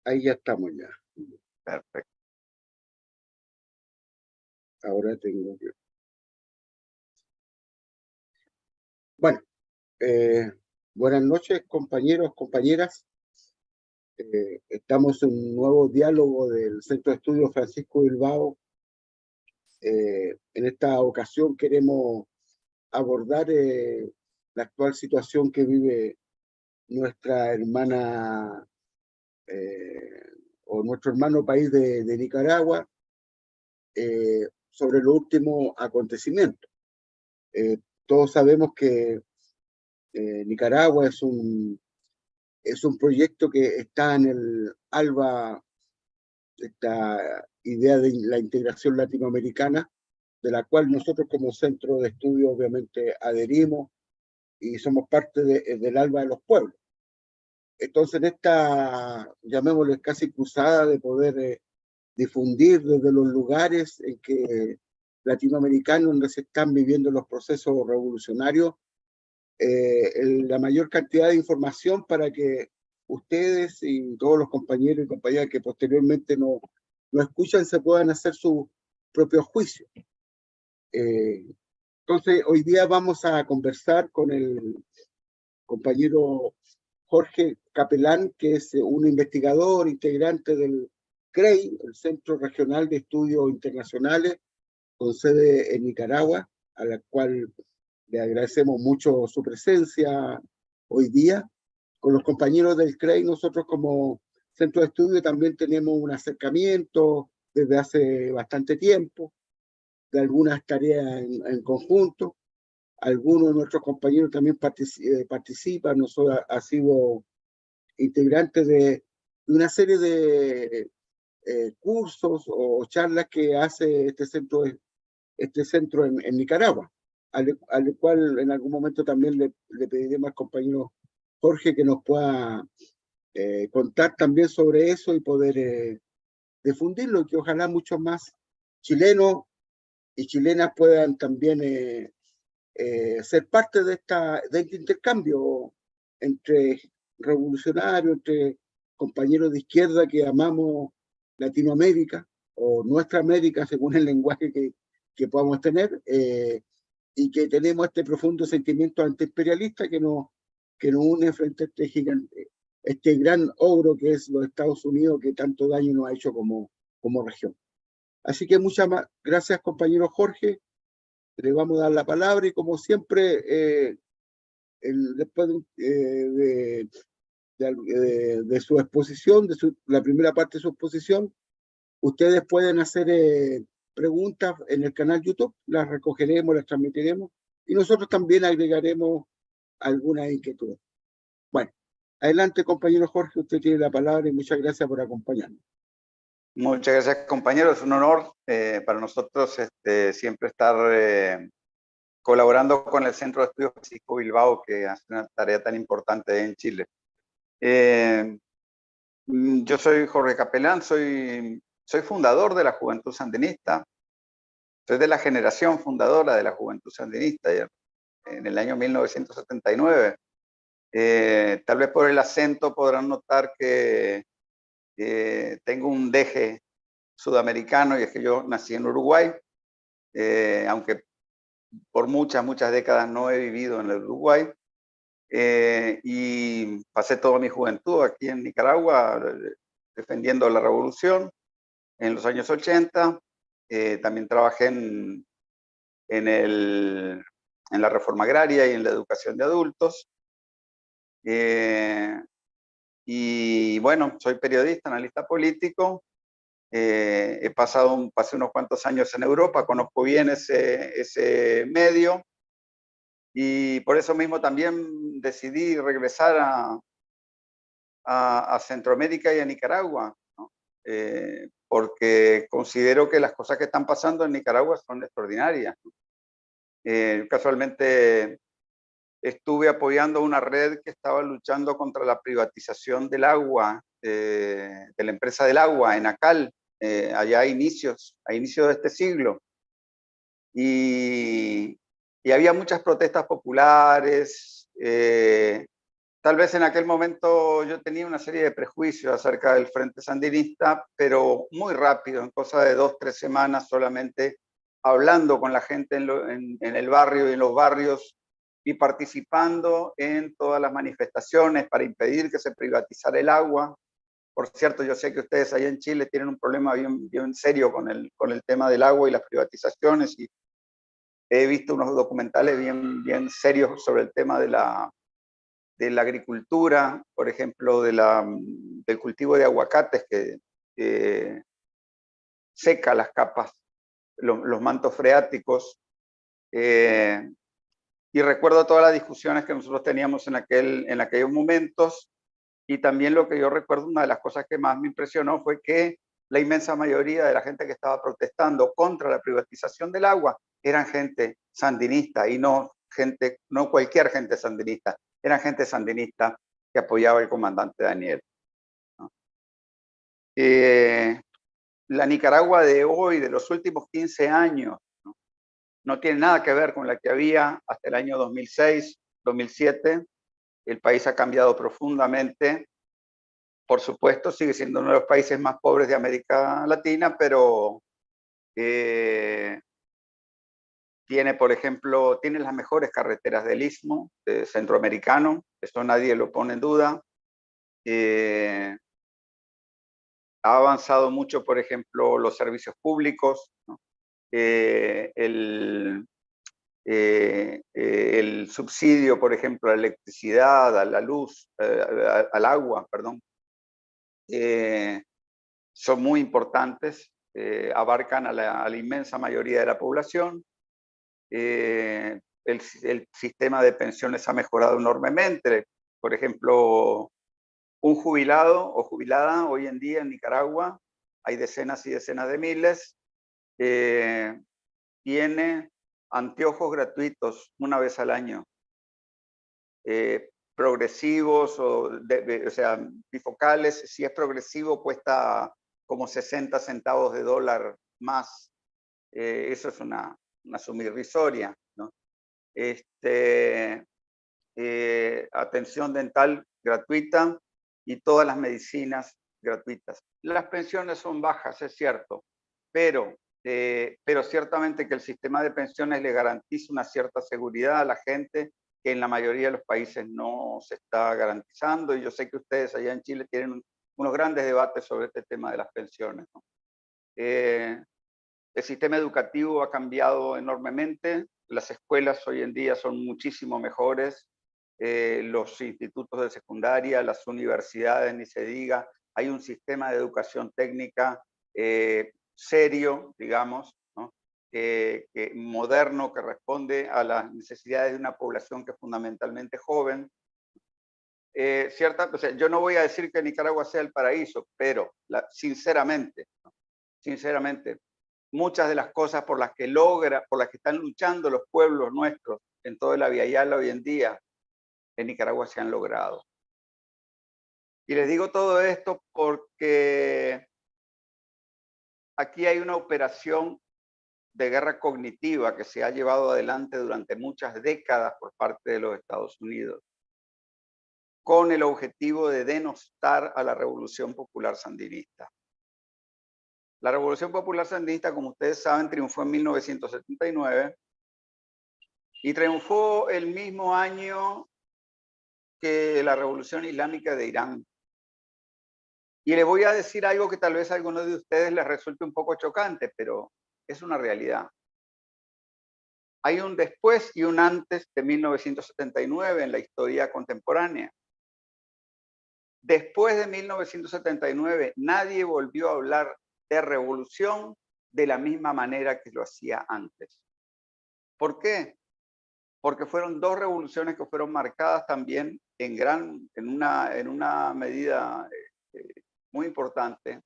Ahí ya estamos ya. Perfecto. Ahora tengo que... Bueno, buenas noches, compañeros, compañeras. Estamos en un nuevo diálogo del Centro de Estudios Francisco Bilbao. En esta ocasión queremos abordar la actual situación que vive nuestra hermana o nuestro hermano país de Nicaragua sobre los últimos acontecimientos. Todos sabemos que Nicaragua es un proyecto que está en el ALBA, esta idea de la integración latinoamericana, de la cual nosotros como centro de estudio obviamente adherimos y somos parte del ALBA de los pueblos. Entonces, en esta, llamémosle casi cruzada de poder difundir desde los lugares en que latinoamericanos donde se están viviendo los procesos revolucionarios, la mayor cantidad de información para que ustedes y todos los compañeros y compañeras que posteriormente no escuchan se puedan hacer su propio juicio. Entonces, hoy día vamos a conversar con el compañero Jorge Capelán, que es un investigador integrante del CREI, el Centro Regional de Estudios Internacionales, con sede en Nicaragua, a la cual le agradecemos mucho su presencia hoy día. Con los compañeros del CREI, nosotros como centro de estudio también tenemos un acercamiento desde hace bastante tiempo, de algunas tareas en conjunto. Algunos de nuestros compañeros también participan, nosotros ha sido integrante de una serie de cursos o charlas que hace este centro en Nicaragua, al cual en algún momento también le pediremos al compañero Jorge que nos pueda contar también sobre eso y poder difundirlo, y que ojalá muchos más chilenos y chilenas puedan también ser parte de este intercambio entre revolucionarios, entre compañeros de izquierda que amamos Latinoamérica o nuestra América, según el lenguaje que podamos tener, y que tenemos este profundo sentimiento antiimperialista que nos une frente a este gigante, este gran ogro que es los Estados Unidos, que tanto daño nos ha hecho como región. Así que muchas gracias, compañero Jorge. Le vamos a dar la palabra y como siempre, después de su exposición, la primera parte de su exposición, ustedes pueden hacer preguntas en el canal YouTube, las recogeremos, las transmitiremos y nosotros también agregaremos algunas inquietudes. Bueno, adelante, compañero Jorge, usted tiene la palabra y muchas gracias por acompañarnos. Muchas gracias, compañero. Es un honor para nosotros siempre estar colaborando con el Centro de Estudios Francisco Bilbao, que hace una tarea tan importante en Chile. Yo soy Jorge Capelán, soy fundador de la Juventud Sandinista. Soy de la generación fundadora de la Juventud Sandinista, en el año 1979. Tal vez por el acento podrán notar que tengo un deje sudamericano, y es que yo nací en Uruguay, aunque por muchas décadas no he vivido en el Uruguay, y pasé toda mi juventud aquí en Nicaragua defendiendo la revolución en los años 80. También trabajé en la reforma agraria y en la educación de adultos. Y bueno, soy periodista, analista político. Pasé unos cuantos años en Europa, conozco bien ese medio, y por eso mismo también decidí regresar a Centroamérica y a Nicaragua, ¿no? Porque considero que las cosas que están pasando en Nicaragua son extraordinarias, ¿no? Casualmente estuve apoyando una red que estaba luchando contra la privatización del agua, de la empresa del agua, Enacal, allá a inicios de este siglo. Y había muchas protestas populares, Tal vez en aquel momento yo tenía una serie de prejuicios acerca del Frente Sandinista, pero muy rápido, en cosa de 2 o 3 semanas, solamente hablando con la gente en el barrio y en los barrios y participando en todas las manifestaciones para impedir que se privatizara el agua. Por cierto, yo sé que ustedes allá en Chile tienen un problema bien serio con el tema del agua y las privatizaciones, y he visto unos documentales bien serios sobre el tema de la agricultura, por ejemplo, del cultivo de aguacates que seca las capas, los mantos freáticos. Y recuerdo todas las discusiones que nosotros teníamos en aquellos momentos, y también lo que yo recuerdo, una de las cosas que más me impresionó fue que la inmensa mayoría de la gente que estaba protestando contra la privatización del agua eran gente sandinista, y no cualquier gente sandinista, eran gente sandinista que apoyaba al comandante Daniel, ¿no? La Nicaragua de hoy, de los últimos 15 años, no tiene nada que ver con la que había hasta el año 2006, 2007. El país ha cambiado profundamente. Por supuesto, sigue siendo uno de los países más pobres de América Latina, pero tiene, por ejemplo, tiene las mejores carreteras del Istmo centroamericano, eso nadie lo pone en duda. Ha avanzado mucho, por ejemplo, los servicios públicos, ¿no? El subsidio, por ejemplo, a la electricidad, a la luz, al agua, perdón, son muy importantes, abarcan a la inmensa mayoría de la población. El sistema de pensiones ha mejorado enormemente. Por ejemplo, un jubilado o jubilada hoy en día en Nicaragua, hay decenas y decenas de miles, tiene anteojos gratuitos una vez al año, progresivos o sea, bifocales. Si es progresivo cuesta como 60 centavos de dólar más. Eso es una suma irrisoria, ¿no? Atención dental gratuita y todas las medicinas gratuitas. Las pensiones son bajas, es cierto, pero ciertamente que el sistema de pensiones le garantiza una cierta seguridad a la gente que en la mayoría de los países no se está garantizando, y yo sé que ustedes allá en Chile tienen unos grandes debates sobre este tema de las pensiones, ¿no? El sistema educativo ha cambiado enormemente, las escuelas hoy en día son muchísimo mejores, los institutos de secundaria, las universidades, ni se diga, hay un sistema de educación técnica serio, digamos, ¿no? Moderno, que responde a las necesidades de una población que es fundamentalmente joven. O sea, yo no voy a decir que Nicaragua sea el paraíso, pero sinceramente, muchas de las cosas por las que están luchando los pueblos nuestros en toda la Vía Yala hoy en día, en Nicaragua se han logrado. Y les digo todo esto porque aquí hay una operación de guerra cognitiva que se ha llevado adelante durante muchas décadas por parte de los Estados Unidos, con el objetivo de denostar a la Revolución Popular Sandinista. La Revolución Popular Sandinista, como ustedes saben, triunfó en 1979 y triunfó el mismo año que la Revolución Islámica de Irán. Y les voy a decir algo que tal vez a algunos de ustedes les resulte un poco chocante, pero es una realidad. Hay un después y un antes de 1979 en la historia contemporánea. Después de 1979, nadie volvió a hablar de revolución de la misma manera que lo hacía antes. ¿Por qué? Porque fueron dos revoluciones que fueron marcadas también en una medida muy importante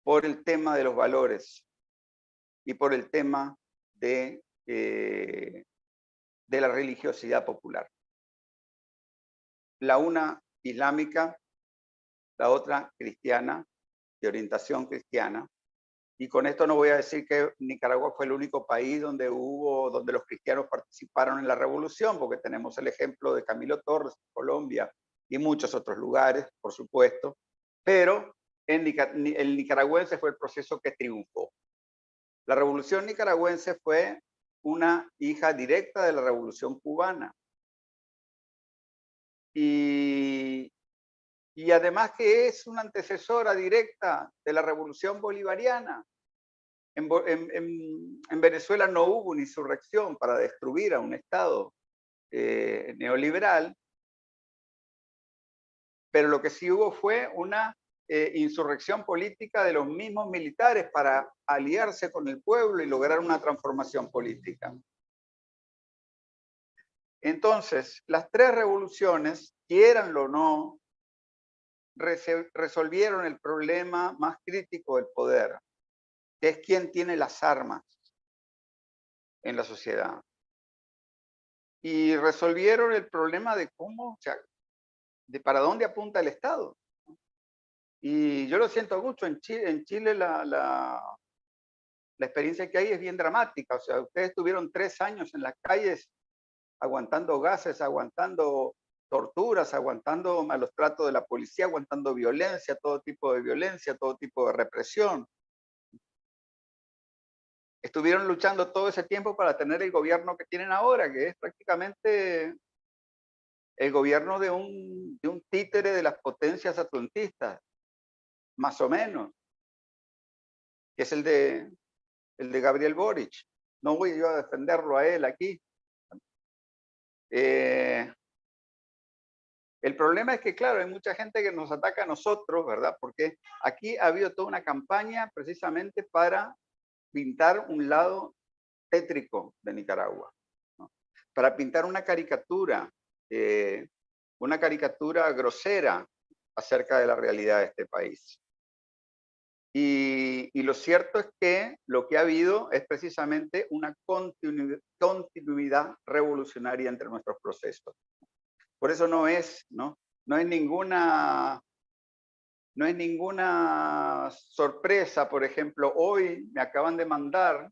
por el tema de los valores y por el tema de la religiosidad popular. La una islámica, la otra cristiana, de orientación cristiana, Y con esto no voy a decir que Nicaragua fue el único país donde los cristianos participaron en la revolución, porque tenemos el ejemplo de Camilo Torres, Colombia, y muchos otros lugares, por supuesto. Pero el nicaragüense fue el proceso que triunfó. La revolución nicaragüense fue una hija directa de la revolución cubana. Y además que es una antecesora directa de la revolución bolivariana. En Venezuela no hubo una insurrección para destruir a un Estado neoliberal, pero lo que sí hubo fue una insurrección política de los mismos militares para aliarse con el pueblo y lograr una transformación política. Entonces, las tres revoluciones, quieranlo o no, resolvieron el problema más crítico del poder, que es quién tiene las armas en la sociedad. Y resolvieron el problema de cómo, o sea, de para dónde apunta el Estado. Y yo lo siento mucho, en Chile la experiencia que hay es bien dramática. O sea, ustedes tuvieron 3 años en las calles aguantando gases, aguantando torturas, aguantando malos tratos de la policía, aguantando violencia, todo tipo de violencia, todo tipo de represión. Estuvieron luchando todo ese tiempo para tener el gobierno que tienen ahora, que es prácticamente el gobierno de un títere de las potencias atlantistas, más o menos, que es el de Gabriel Boric. No voy yo a defenderlo a él aquí. El problema es que, claro, hay mucha gente que nos ataca a nosotros, ¿verdad? Porque aquí ha habido toda una campaña precisamente para pintar un lado tétrico de Nicaragua, ¿no? Para pintar una caricatura grosera acerca de la realidad de este país. Y lo cierto es que lo que ha habido es precisamente una continuidad revolucionaria entre nuestros procesos. Por eso no es ninguna sorpresa. Por ejemplo, hoy me acaban de mandar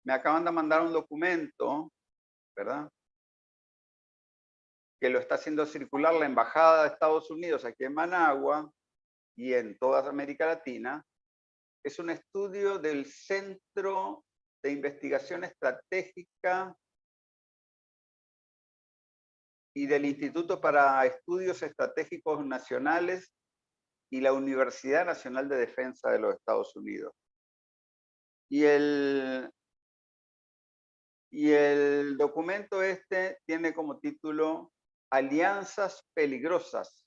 un documento, ¿verdad?, que lo está haciendo circular la Embajada de Estados Unidos aquí en Managua y en toda América Latina. Es un estudio del Centro de Investigación Estratégica y del Instituto para Estudios Estratégicos Nacionales y la Universidad Nacional de Defensa de los Estados Unidos. Y el documento este tiene como título Alianzas peligrosas,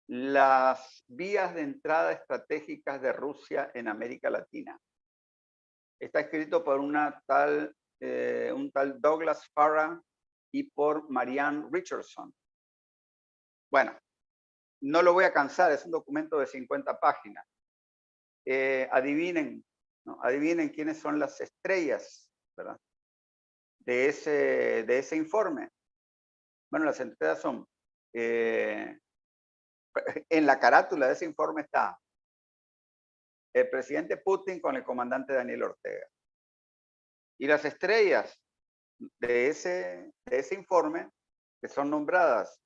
las vías de entrada estratégicas de Rusia en América Latina. Está escrito por un tal Douglas Farah y por Marianne Richardson. Bueno, no lo voy a cansar, es un documento de 50 páginas. Adivinen, ¿no? Adivinen quiénes son las estrellas, ¿verdad?, de ese informe. Bueno, las estrellas son, en la carátula de ese informe está el presidente Putin con el comandante Daniel Ortega. Y las estrellas de ese informe, que son nombradas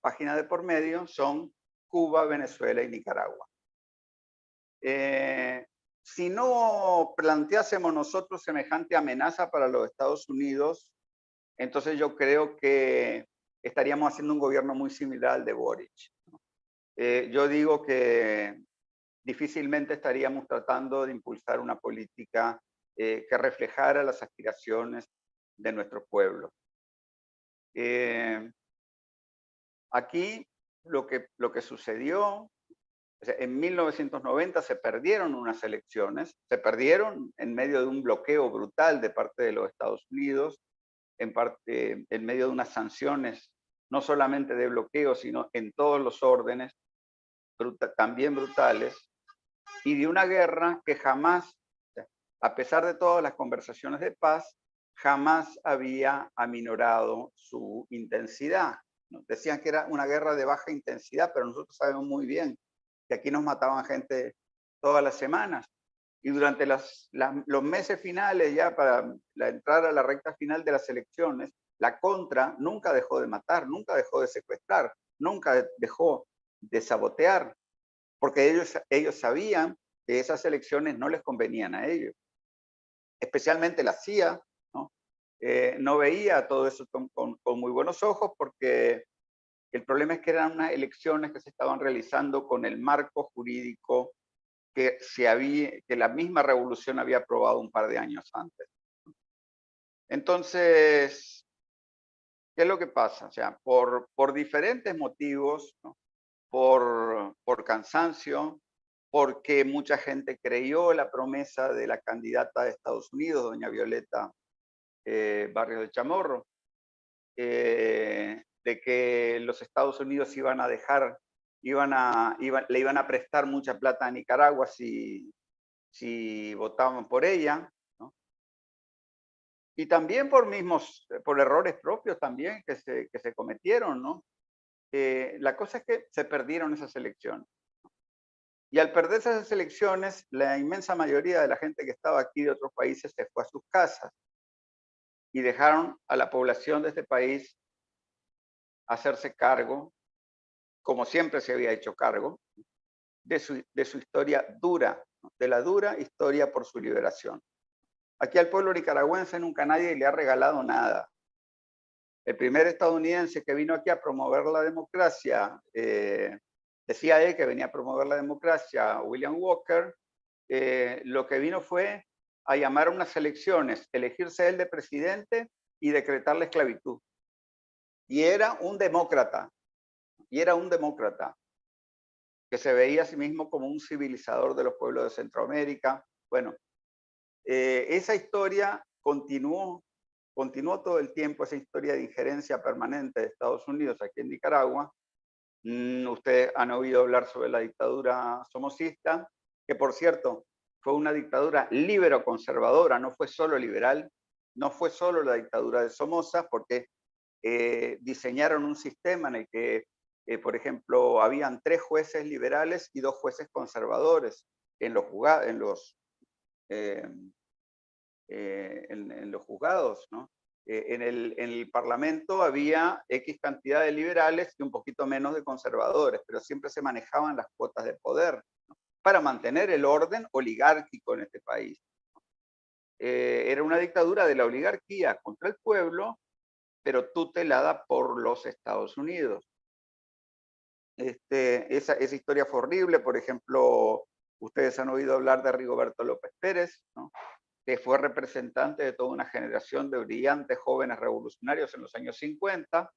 página de por medio, son Cuba, Venezuela y Nicaragua. Si no planteásemos nosotros semejante amenaza para los Estados Unidos, entonces yo creo que estaríamos haciendo un gobierno muy similar al de Boric. Yo digo que difícilmente estaríamos tratando de impulsar una política que reflejara las aspiraciones de nuestro pueblo. Aquí lo que sucedió, o sea, en 1990 se perdieron unas elecciones, se perdieron en medio de un bloqueo brutal de parte de los Estados Unidos, en medio de unas sanciones, no solamente de bloqueo, sino en todos los órdenes, también brutales, y de una guerra que jamás, a pesar de todas las conversaciones de paz, jamás había aminorado su intensidad. Decían que era una guerra de baja intensidad, pero nosotros sabemos muy bien que aquí nos mataban gente todas las semanas. Y durante los meses finales, ya para entrar a la recta final de las elecciones, la contra nunca dejó de matar, nunca dejó de secuestrar, nunca dejó de sabotear, porque ellos sabían que esas elecciones no les convenían a ellos. Especialmente la CIA, ¿no? No veía todo eso con muy buenos ojos, porque el problema es que eran unas elecciones que se estaban realizando con el marco jurídico que la misma revolución había aprobado un par de años antes. Entonces, ¿qué es lo que pasa? O sea, por diferentes motivos, ¿no? por cansancio, porque mucha gente creyó la promesa de la candidata de Estados Unidos, doña Violeta Barrios del Chamorro, de que los Estados Unidos iban a dejar, le iban a prestar mucha plata a Nicaragua si votaban por ella, ¿no? Y también por errores propios también que se cometieron, ¿no? La cosa es que se perdieron esas elecciones. Y al perder esas elecciones, la inmensa mayoría de la gente que estaba aquí de otros países se fue a sus casas y dejaron a la población de este país hacerse cargo, como siempre se había hecho cargo, de su historia dura, ¿no? De la dura historia por su liberación. Aquí al pueblo nicaragüense nunca nadie le ha regalado nada. El primer estadounidense que vino aquí a promover la democracia, decía él que venía a promover la democracia, William Walker, lo que vino fue a llamar a unas elecciones, elegirse él de presidente y decretar la esclavitud. Y era un demócrata, que se veía a sí mismo como un civilizador de los pueblos de Centroamérica. Bueno, esa historia continuó todo el tiempo, esa historia de injerencia permanente de Estados Unidos aquí en Nicaragua. Ustedes han oído hablar sobre la dictadura somocista, que por cierto fue una dictadura libero-conservadora, no fue solo liberal, no fue solo la dictadura de Somoza, porque diseñaron un sistema en el que, por ejemplo, habían 3 jueces liberales y 2 jueces conservadores en los juzgados, ¿no? En el Parlamento había X cantidad de liberales y un poquito menos de conservadores, pero siempre se manejaban las cuotas de poder, ¿no? Para mantener el orden oligárquico en este país. Era una dictadura de la oligarquía contra el pueblo, pero tutelada por los Estados Unidos. Esa historia fue horrible. Por ejemplo, ustedes han oído hablar de Rigoberto López Pérez, ¿no? Que fue representante de toda una generación de brillantes jóvenes revolucionarios en los años 50,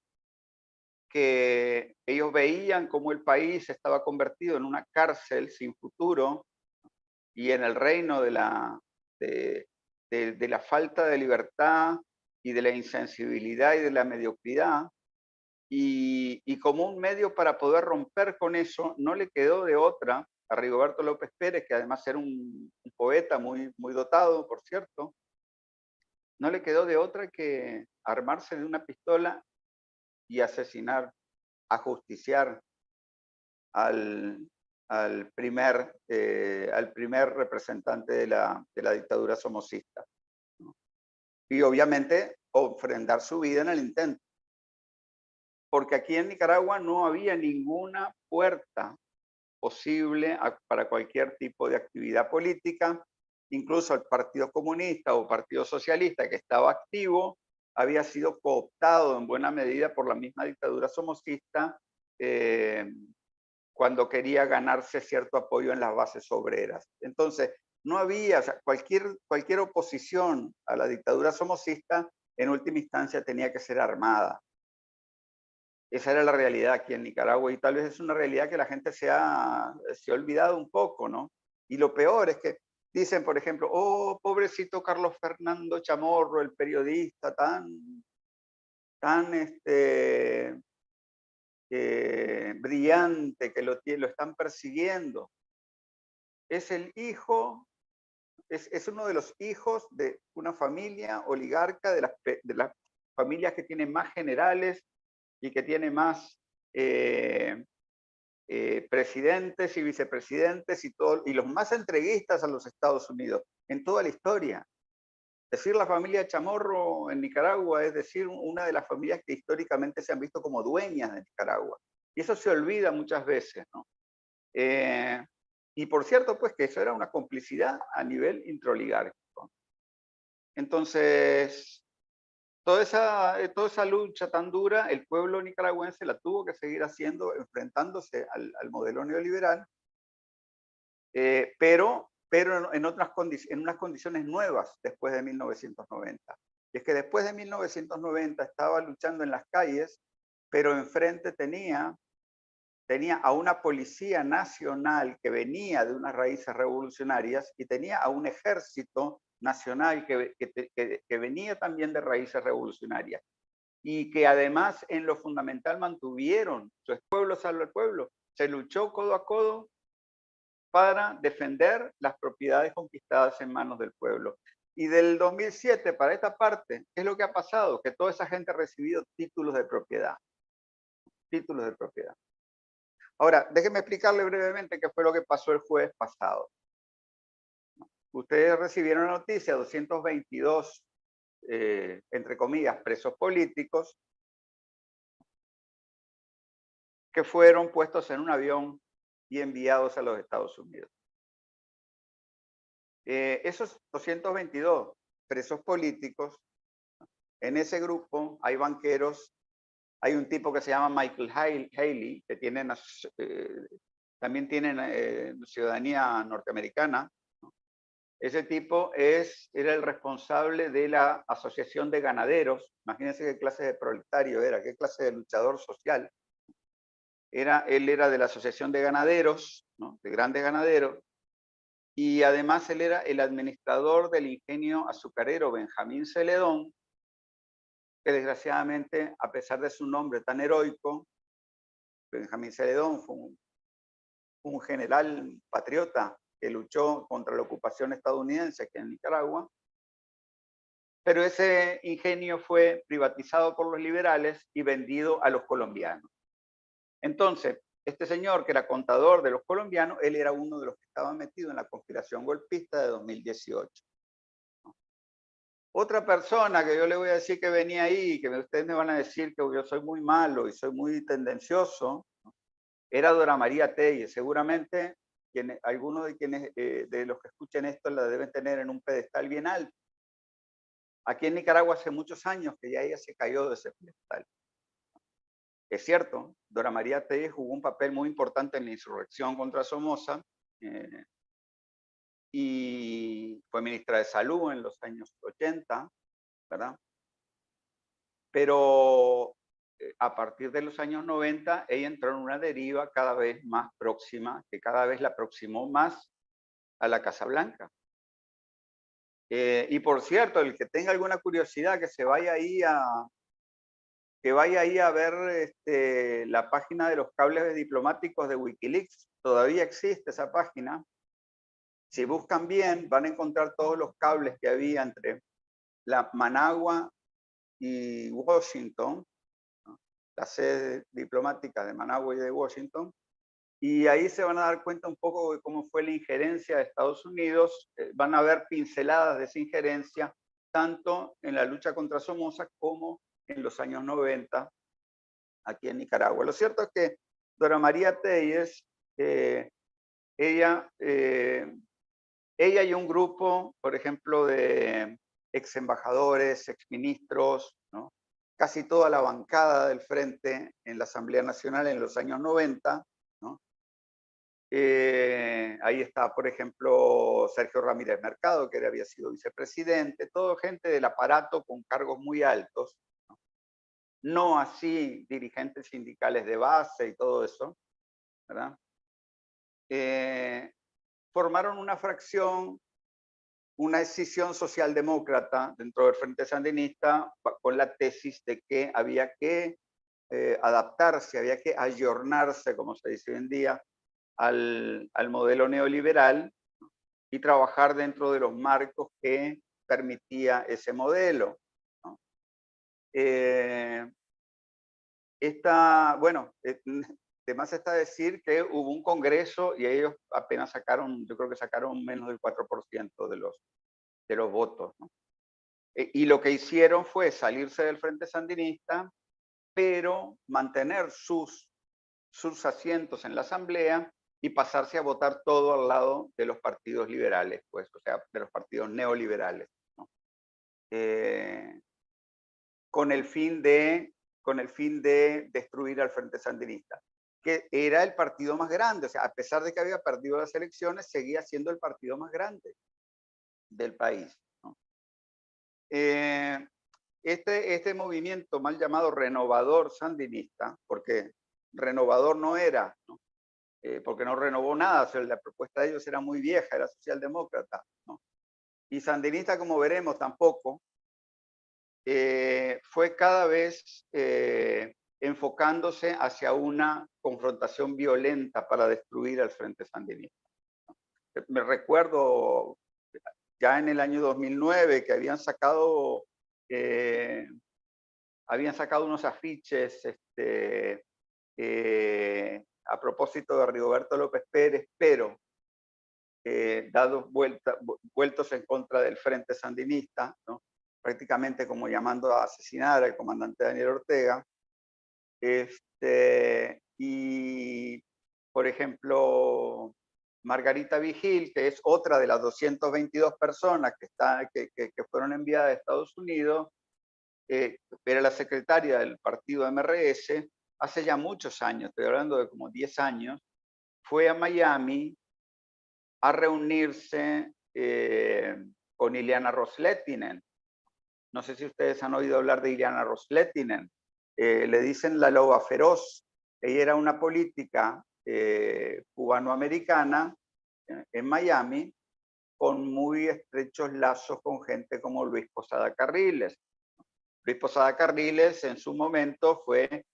que ellos veían cómo el país estaba convertido en una cárcel sin futuro y en el reino de la falta de libertad y de la insensibilidad y de la mediocridad, y como un medio para poder romper con eso, no le quedó de otra a Rigoberto López Pérez, que además era un poeta muy dotado, por cierto, no le quedó de otra que armarse de una pistola y asesinar, ajusticiar al primer representante de la dictadura somocista, ¿no? Y obviamente ofrendar su vida en el intento. Porque aquí en Nicaragua no había ninguna puerta posible para cualquier tipo de actividad política. Incluso el Partido Comunista o Partido Socialista, que estaba activo, había sido cooptado en buena medida por la misma dictadura somocista cuando quería ganarse cierto apoyo en las bases obreras. Entonces, no había, o sea, cualquier oposición a la dictadura somocista en última instancia tenía que ser armada. Esa era la realidad aquí en Nicaragua, y tal vez es una realidad que la gente se ha olvidado un poco, ¿no? Y lo peor es que dicen, por ejemplo, oh, pobrecito Carlos Fernando Chamorro, el periodista tan brillante, que lo están persiguiendo. Es el hijo, es uno de los hijos de una familia oligarca, de las familias que tienen más generales y que tiene más presidentes y vicepresidentes y los más entreguistas a los Estados Unidos en toda la historia. Es decir, la familia Chamorro en Nicaragua es decir, una de las familias que históricamente se han visto como dueñas de Nicaragua. Y eso se olvida muchas veces, ¿no? Y por cierto, pues que eso era una complicidad a nivel intraoligárquico. Entonces, toda esa lucha tan dura, el pueblo nicaragüense la tuvo que seguir haciendo, enfrentándose al modelo neoliberal, pero en unas condiciones nuevas después de 1990. Y es que después de 1990 estaba luchando en las calles, pero enfrente tenía a una policía nacional que venía de unas raíces revolucionarias y tenía a un ejército nacional que venía también de raíces revolucionarias y que además en lo fundamental mantuvieron su pueblo salva el pueblo. Se luchó codo a codo para defender las propiedades conquistadas en manos del pueblo. Y del 2007 para esta parte, ¿qué es lo que ha pasado? Que toda esa gente ha recibido títulos de propiedad. Títulos de propiedad. Ahora, déjenme explicarle brevemente qué fue lo que pasó el jueves pasado. Ustedes recibieron la noticia, 222, entre comillas, presos políticos, que fueron puestos en un avión y enviados a los Estados Unidos. Esos 222 presos políticos, en ese grupo hay banqueros, hay un tipo que se llama Michael Haley, que también tiene ciudadanía norteamericana. Ese tipo era el responsable de la Asociación de Ganaderos. Imagínense qué clase de proletario era, qué clase de luchador social. Él era de la Asociación de Ganaderos, ¿no? De grandes ganaderos, y además él era el administrador del ingenio azucarero Benjamín Celedón, que desgraciadamente, a pesar de su nombre tan heroico, Benjamín Celedón fue un general patriota que luchó contra la ocupación estadounidense aquí en Nicaragua, pero ese ingenio fue privatizado por los liberales y vendido a los colombianos. Entonces, este señor que era contador de los colombianos, él era uno de los que estaba metido en la conspiración golpista de 2018. Otra persona que yo le voy a decir que venía ahí, que ustedes me van a decir que yo soy muy malo y soy muy tendencioso, era Dora María Telles. Seguramente algunos de los que escuchen esto la deben tener en un pedestal bien alto. Aquí en Nicaragua hace muchos años que ya ella se cayó de ese pedestal. Es cierto, Dora María Telles jugó un papel muy importante en la insurrección contra Somoza y fue ministra de Salud en los años 80, ¿verdad? Pero a partir de los años 90, ella entró en una deriva cada vez más próxima, que cada vez la aproximó más a la Casa Blanca. Y por cierto, el que tenga alguna curiosidad, que vaya ahí a ver la página de los cables diplomáticos de Wikileaks. Todavía existe esa página. Si buscan bien, van a encontrar todos los cables que había entre la Managua y Washington, ¿no? La sede diplomática de Managua y de Washington, y ahí se van a dar cuenta un poco de cómo fue la injerencia de Estados Unidos. Van a ver pinceladas de esa injerencia, tanto en la lucha contra Somoza como en los años 90 aquí en Nicaragua. Lo cierto es que Dora María Telles, ella y un grupo, por ejemplo, de ex embajadores, ex ministros, ¿no? Casi toda la bancada del Frente en la Asamblea Nacional en los años 90, ¿no? Ahí está, por ejemplo, Sergio Ramírez Mercado, que había sido vicepresidente, todo gente del aparato con cargos muy altos, ¿no? No así dirigentes sindicales de base y todo eso, ¿verdad? Formaron una fracción, una escisión socialdemócrata dentro del Frente Sandinista con la tesis de que había que adaptarse, había que ayornarse, como se dice hoy en día, al modelo neoliberal y trabajar dentro de los marcos que permitía ese modelo, ¿no? de más está decir que hubo un congreso y ellos apenas sacaron, yo creo que sacaron menos del 4% de los votos, ¿no? Y lo que hicieron fue salirse del Frente Sandinista, pero mantener sus asientos en la Asamblea y pasarse a votar todo al lado de los partidos liberales, pues, o sea, de los partidos neoliberales, ¿no? Con el fin de destruir al Frente Sandinista, que era el partido más grande, o sea, a pesar de que había perdido las elecciones, seguía siendo el partido más grande del país, ¿no? Este movimiento mal llamado renovador sandinista, porque renovador no era, ¿no? Porque no renovó nada, o sea, la propuesta de ellos era muy vieja, era socialdemócrata, ¿no? Y sandinista, como veremos, tampoco, fue cada vez enfocándose hacia una confrontación violenta para destruir al Frente Sandinista. Me recuerdo ya en el año 2009 que habían sacado unos afiches a propósito de Rigoberto López Pérez, pero vueltos en contra del Frente Sandinista, ¿no? Prácticamente como llamando a asesinar al comandante Daniel Ortega. Y, por ejemplo, Margarita Vigil, que es otra de las 222 personas que fueron enviadas a Estados Unidos, era la secretaria del partido MRS, hace ya muchos años, estoy hablando de como 10 años, fue a Miami a reunirse con Iliana Ros-Lehtinen. No sé si ustedes han oído hablar de Iliana Ros-Lehtinen. Le dicen la loba feroz. Ella era una política cubanoamericana en Miami, con muy estrechos lazos con gente como Luis Posada Carriles. Luis Posada Carriles en su momento fue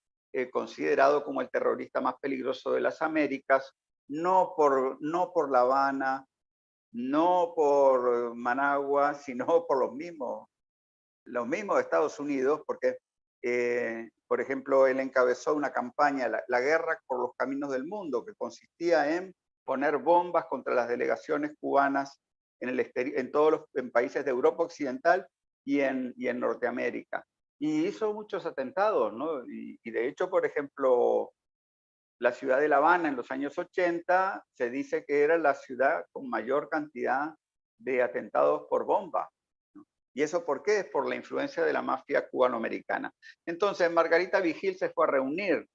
considerado como el terrorista más peligroso de las Américas, no por La Habana, no por Managua, sino por los mismos de Estados Unidos, porque, por ejemplo, él encabezó una campaña, la guerra por los caminos del mundo, que consistía en poner bombas contra las delegaciones cubanas en todos los países de Europa Occidental y en Norteamérica. Y hizo muchos atentados, ¿no? Y de hecho, por ejemplo, la ciudad de La Habana en los años 80 se dice que era la ciudad con mayor cantidad de atentados por bomba. ¿Y eso por qué? Es por la influencia de la mafia cubanoamericana. Entonces, Margarita Vigil se fue a reunir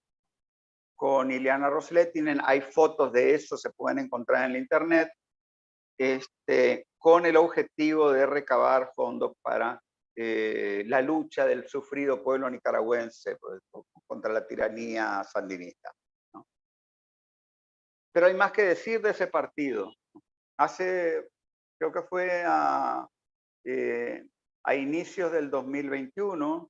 con Iliana Ros-Lehtinen. Hay fotos de eso, se pueden encontrar en la internet, con el objetivo de recabar fondos para la lucha del sufrido pueblo nicaragüense contra la tiranía sandinista, ¿no? Pero hay más que decir de ese partido. Creo que fue a inicios del 2021,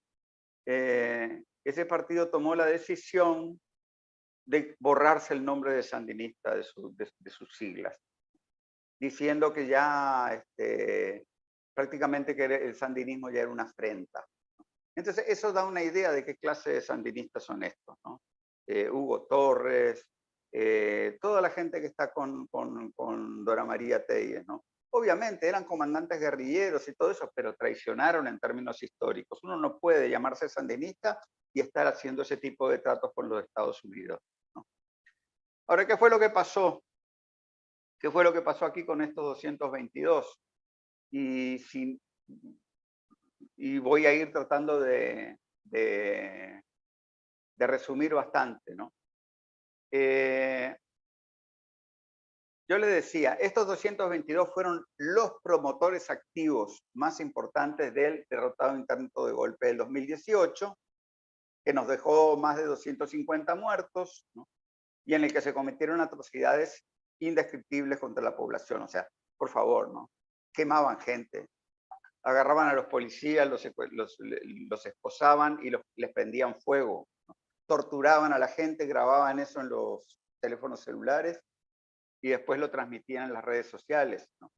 ese partido tomó la decisión de borrarse el nombre de sandinista de sus siglas, diciendo que ya prácticamente que el sandinismo ya era una afrenta. Entonces eso da una idea de qué clase de sandinistas son estos, ¿no? Hugo Torres, toda la gente que está con Dora María Telles, ¿no? Obviamente eran comandantes guerrilleros y todo eso, pero traicionaron en términos históricos. Uno no puede llamarse sandinista y estar haciendo ese tipo de tratos con los Estados Unidos, ¿no? Ahora, ¿qué fue lo que pasó? ¿Qué fue lo que pasó aquí con estos 222? Y voy a ir tratando de resumir bastante, ¿no? Yo le decía, estos 222 fueron los promotores activos más importantes del derrotado intento de golpe del 2018, que nos dejó más de 250 muertos, ¿no? Y en el que se cometieron atrocidades indescriptibles contra la población. O sea, por favor, ¿no? Quemaban gente, agarraban a los policías, los esposaban y les prendían fuego, ¿no? Torturaban a la gente, grababan eso en los teléfonos celulares y después lo transmitían en las redes sociales, ¿no?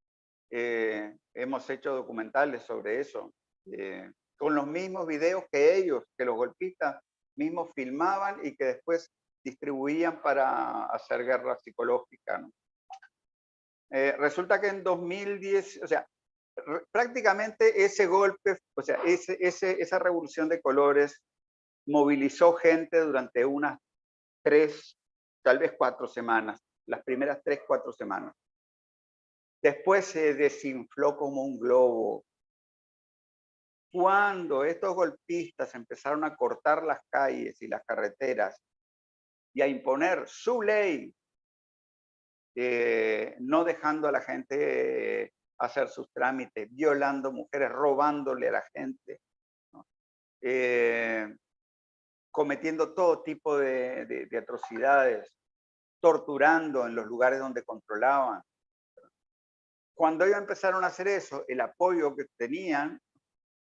Hemos hecho documentales sobre eso, con los mismos videos que ellos, que los golpistas mismos filmaban y que después distribuían para hacer guerra psicológica, ¿no? Resulta que en 2010, o sea, prácticamente ese golpe, o sea, esa revolución de colores movilizó gente durante unas 3, tal vez 4 semanas, las primeras 3, 4 semanas. Después se desinfló como un globo. Cuando estos golpistas empezaron a cortar las calles y las carreteras y a imponer su ley, no dejando a la gente hacer sus trámites, violando mujeres, robándole a la gente, ¿no? Cometiendo todo tipo de atrocidades, torturando en los lugares donde controlaban. Cuando ellos empezaron a hacer eso, el apoyo que tenían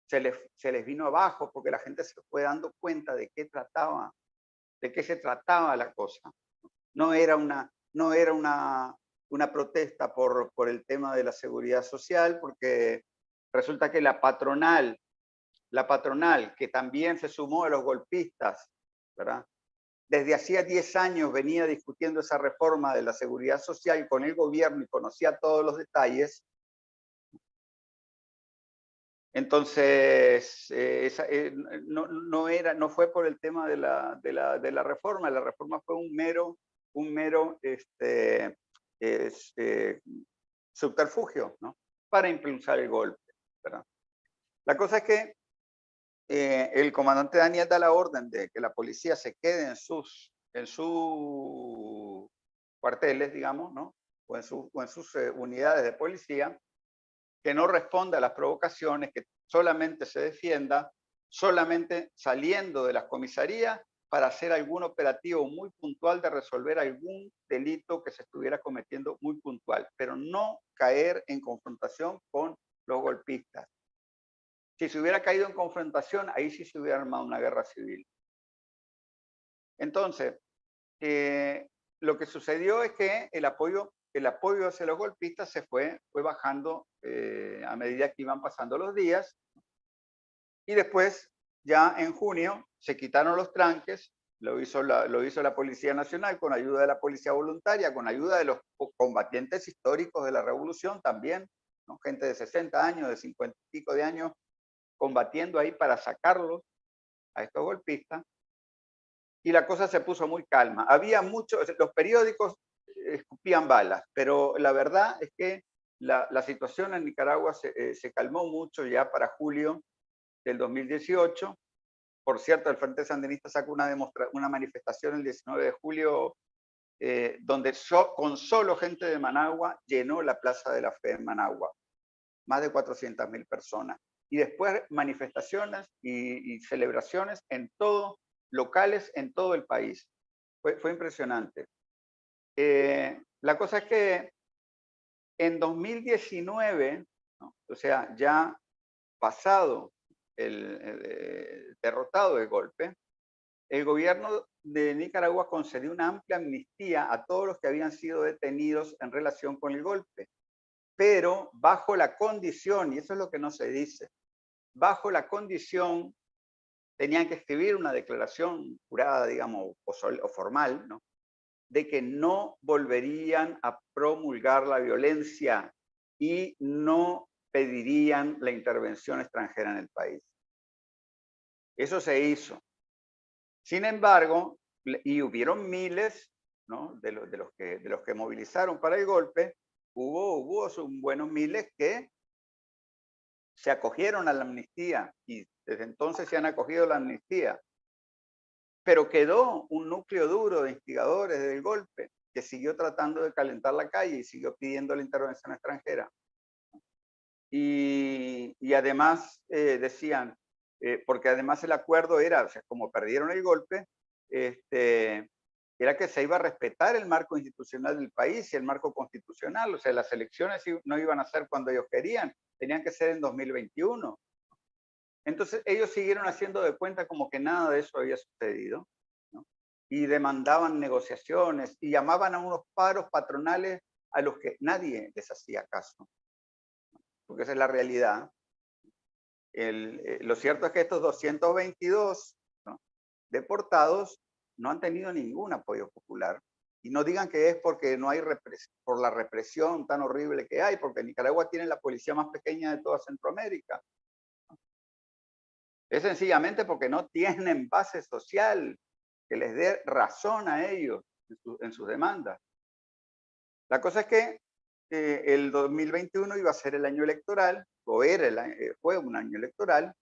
se les vino abajo porque la gente se fue dando cuenta de qué se trataba la cosa. No era una protesta por el tema de la seguridad social, porque resulta que la patronal, que también se sumó a los golpistas, ¿verdad? Desde hacía 10 años venía discutiendo esa reforma de la seguridad social con el gobierno y conocía todos los detalles. Entonces, no fue por el tema de la reforma. La reforma fue un mero subterfugio, ¿no? Para impulsar el golpe, ¿verdad? La cosa es que el comandante Daniel da la orden de que la policía se quede en sus cuarteles, digamos, ¿no? O en sus unidades de policía, que no responda a las provocaciones, que solamente se defienda, solamente saliendo de las comisarías para hacer algún operativo muy puntual de resolver algún delito que se estuviera cometiendo muy puntual, pero no caer en confrontación con los golpistas. Si se hubiera caído en confrontación, ahí sí se hubiera armado una guerra civil. Entonces, lo que sucedió es que el apoyo hacia los golpistas fue bajando a medida que iban pasando los días. Y después, ya en junio, se quitaron los tranques, lo hizo la Policía Nacional con ayuda de la Policía Voluntaria, con ayuda de los combatientes históricos de la Revolución también, ¿no? Gente de 60 años, de 50 y pico de años, combatiendo ahí para sacarlos a estos golpistas. Y la cosa se puso muy calma. Había los periódicos escupían balas, pero la verdad es que la situación en Nicaragua se calmó mucho ya para julio del 2018. Por cierto, el Frente Sandinista sacó una manifestación el 19 de julio donde con solo gente de Managua llenó la Plaza de la Fe en Managua. Más de 400.000 personas. Y después manifestaciones y celebraciones locales en todo el país. Fue impresionante. La cosa es que en 2019, ¿no? O sea, ya pasado derrotado el golpe, el gobierno de Nicaragua concedió una amplia amnistía a todos los que habían sido detenidos en relación con el golpe, pero bajo la condición, y eso es lo que no se dice, bajo la condición, tenían que escribir una declaración jurada, digamos, o formal, ¿no? De que no volverían a promulgar la violencia y no pedirían la intervención extranjera en el país. Eso se hizo. Sin embargo, y hubieron miles, ¿no? de los que movilizaron para el golpe, hubo buenos miles que se acogieron a la amnistía y desde entonces se han acogido a la amnistía. Pero quedó un núcleo duro de instigadores del golpe que siguió tratando de calentar la calle y siguió pidiendo la intervención extranjera. Y además decían, porque además el acuerdo era, o sea, como perdieron el golpe, era que se iba a respetar el marco institucional del país y el marco constitucional. O sea, las elecciones no iban a ser cuando ellos querían, tenían que ser en 2021. Entonces ellos siguieron haciendo de cuenta como que nada de eso había sucedido, ¿no? Y demandaban negociaciones y llamaban a unos paros patronales a los que nadie les hacía caso, porque esa es la realidad. Lo cierto es que estos 222, ¿no? deportados no han tenido ningún apoyo popular. Y no digan que es porque no hay por la represión tan horrible que hay, porque Nicaragua tiene la policía más pequeña de toda Centroamérica. Es sencillamente porque no tienen base social que les dé razón a ellos en sus demandas. La cosa es que el 2021 iba a ser el año electoral, o fue un año electoral,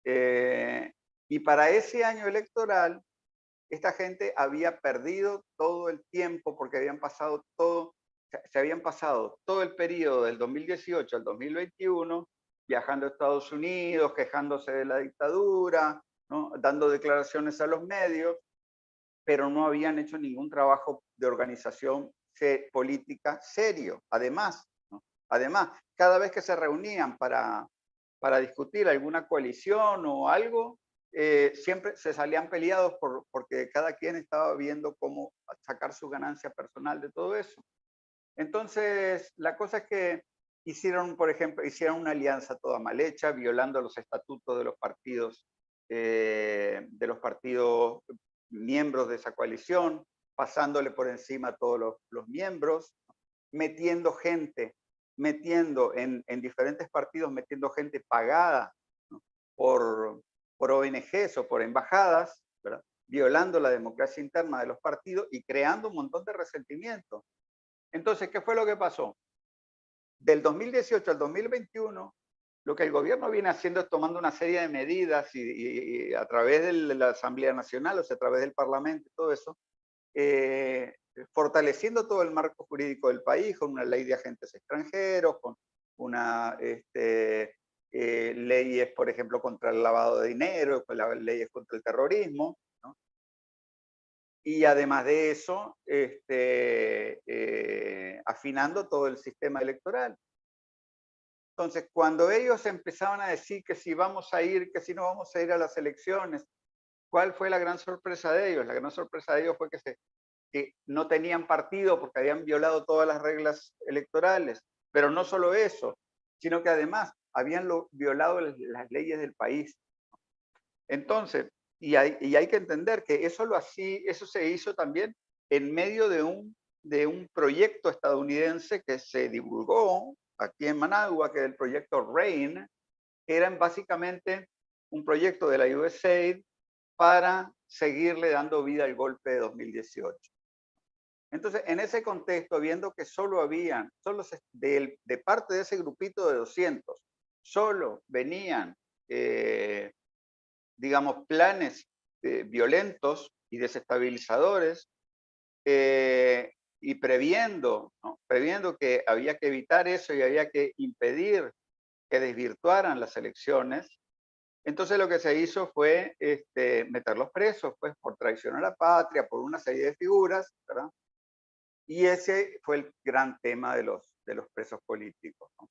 y para ese año electoral, esta gente había perdido todo el tiempo porque se habían pasado todo el periodo del 2018 al 2021 viajando a Estados Unidos, quejándose de la dictadura, ¿no? Dando declaraciones a los medios, pero no habían hecho ningún trabajo de organización política serio. Además, ¿no? Además, cada vez que se reunían para discutir alguna coalición o algo, siempre se salían peleados porque cada quien estaba viendo cómo sacar su ganancia personal de todo eso. Entonces, la cosa es que hicieron, por ejemplo, una alianza toda mal hecha, violando los estatutos de los partidos miembros de esa coalición, pasándole por encima a todos los miembros, metiendo en diferentes partidos, metiendo gente pagada, ¿no? por ONGs o por embajadas, ¿verdad? Violando la democracia interna de los partidos y creando un montón de resentimiento. Entonces, ¿qué fue lo que pasó? Del 2018 al 2021, lo que el gobierno viene haciendo es tomando una serie de medidas y a través de la Asamblea Nacional, o sea, a través del Parlamento y todo eso, fortaleciendo todo el marco jurídico del país con una ley de agentes extranjeros, con leyes, por ejemplo, contra el lavado de dinero, con las leyes contra el terrorismo, ¿no? Y además de eso, afinando todo el sistema electoral. Entonces, cuando ellos empezaban a decir que si vamos a ir, que si no vamos a ir a las elecciones, ¿cuál fue la gran sorpresa de ellos? La gran sorpresa de ellos fue que no tenían partido porque habían violado todas las reglas electorales. Pero no solo eso, sino que además habían violado las leyes del país. Entonces, y hay que entender que eso se hizo también en medio de un proyecto estadounidense que se divulgó aquí en Managua, que es el proyecto RAIN, que era básicamente un proyecto de la USAID para seguirle dando vida al golpe de 2018. Entonces, en ese contexto, viendo que de parte de ese grupito de 200, solo venían, digamos, planes violentos y desestabilizadores, y previendo que había que evitar eso y había que impedir que desvirtuaran las elecciones, entonces lo que se hizo fue meterlos presos, pues, por traición a la patria, por una serie de figuras, ¿verdad? Y ese fue el gran tema de los presos políticos, ¿no?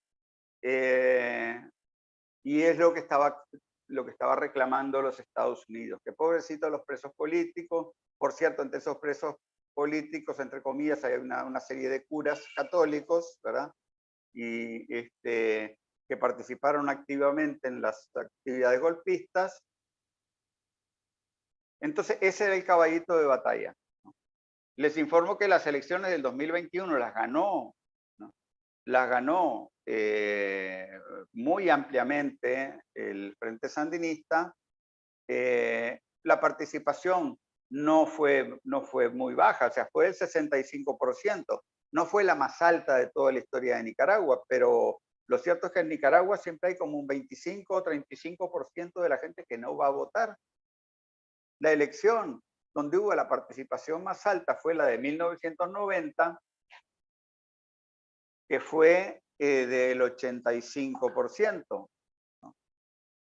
Y es lo que estaba reclamando los Estados Unidos, que pobrecitos los presos políticos. Por cierto, entre esos presos políticos, entre comillas, hay una serie de curas católicos, ¿verdad? Y que participaron activamente en las actividades golpistas. Entonces, ese era el caballito de batalla, ¿no? Les informo que las elecciones del 2021 las ganó, ¿no? Las ganó muy ampliamente el Frente Sandinista. La participación no fue muy baja, o sea, fue el 65%. No fue la más alta de toda la historia de Nicaragua, pero lo cierto es que en Nicaragua siempre hay como un 25 o 35% de la gente que no va a votar. La elección donde hubo la participación más alta fue la de 1990, que fue del 85%. ¿no?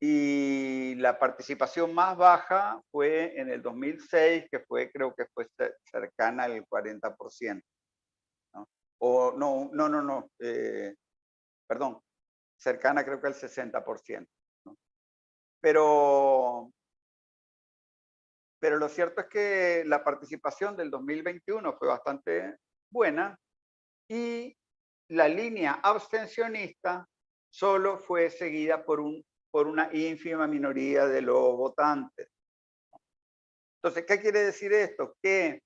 Y la participación más baja fue en el 2006, que creo que fue cercana al 40%. ¿no? O no, perdón, cercana creo que al 60%. ¿no? Pero lo cierto es que la participación del 2021 fue bastante buena y la línea abstencionista solo fue seguida por una ínfima minoría de los votantes. Entonces, ¿qué quiere decir esto? Que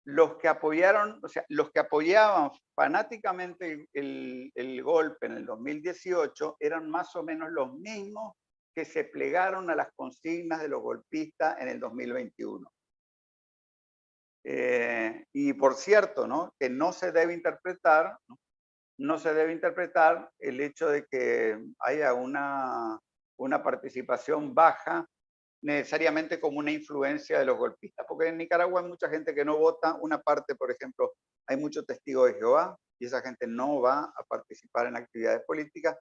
los que apoyaron, o sea, los que apoyaban fanáticamente el golpe en el 2018 eran más o menos los mismos que se plegaron a las consignas de los golpistas en el 2021. Y por cierto, ¿no? Que no se debe interpretar, no se debe interpretar el hecho de que haya una participación baja necesariamente como una influencia de los golpistas, porque en Nicaragua hay mucha gente que no vota, una parte, por ejemplo, hay muchos testigos de Jehová, y esa gente no va a participar en actividades políticas,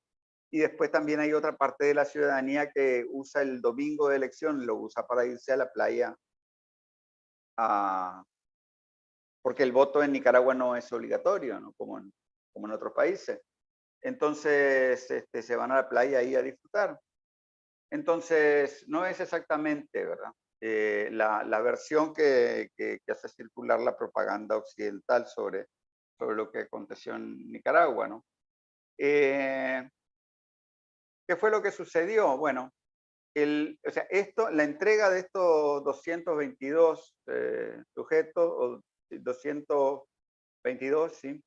y después también hay otra parte de la ciudadanía que usa el domingo de elección, lo usa para irse a la playa, porque el voto en Nicaragua no es obligatorio, ¿no? Como en otros países. Entonces se van a la playa ahí a disfrutar. Entonces, no es exactamente, ¿verdad? La versión que hace circular la propaganda occidental sobre lo que aconteció en Nicaragua, ¿no? ¿Qué fue lo que sucedió? Bueno, o sea, la entrega de estos 222 sujetos, o 222, ¿sí?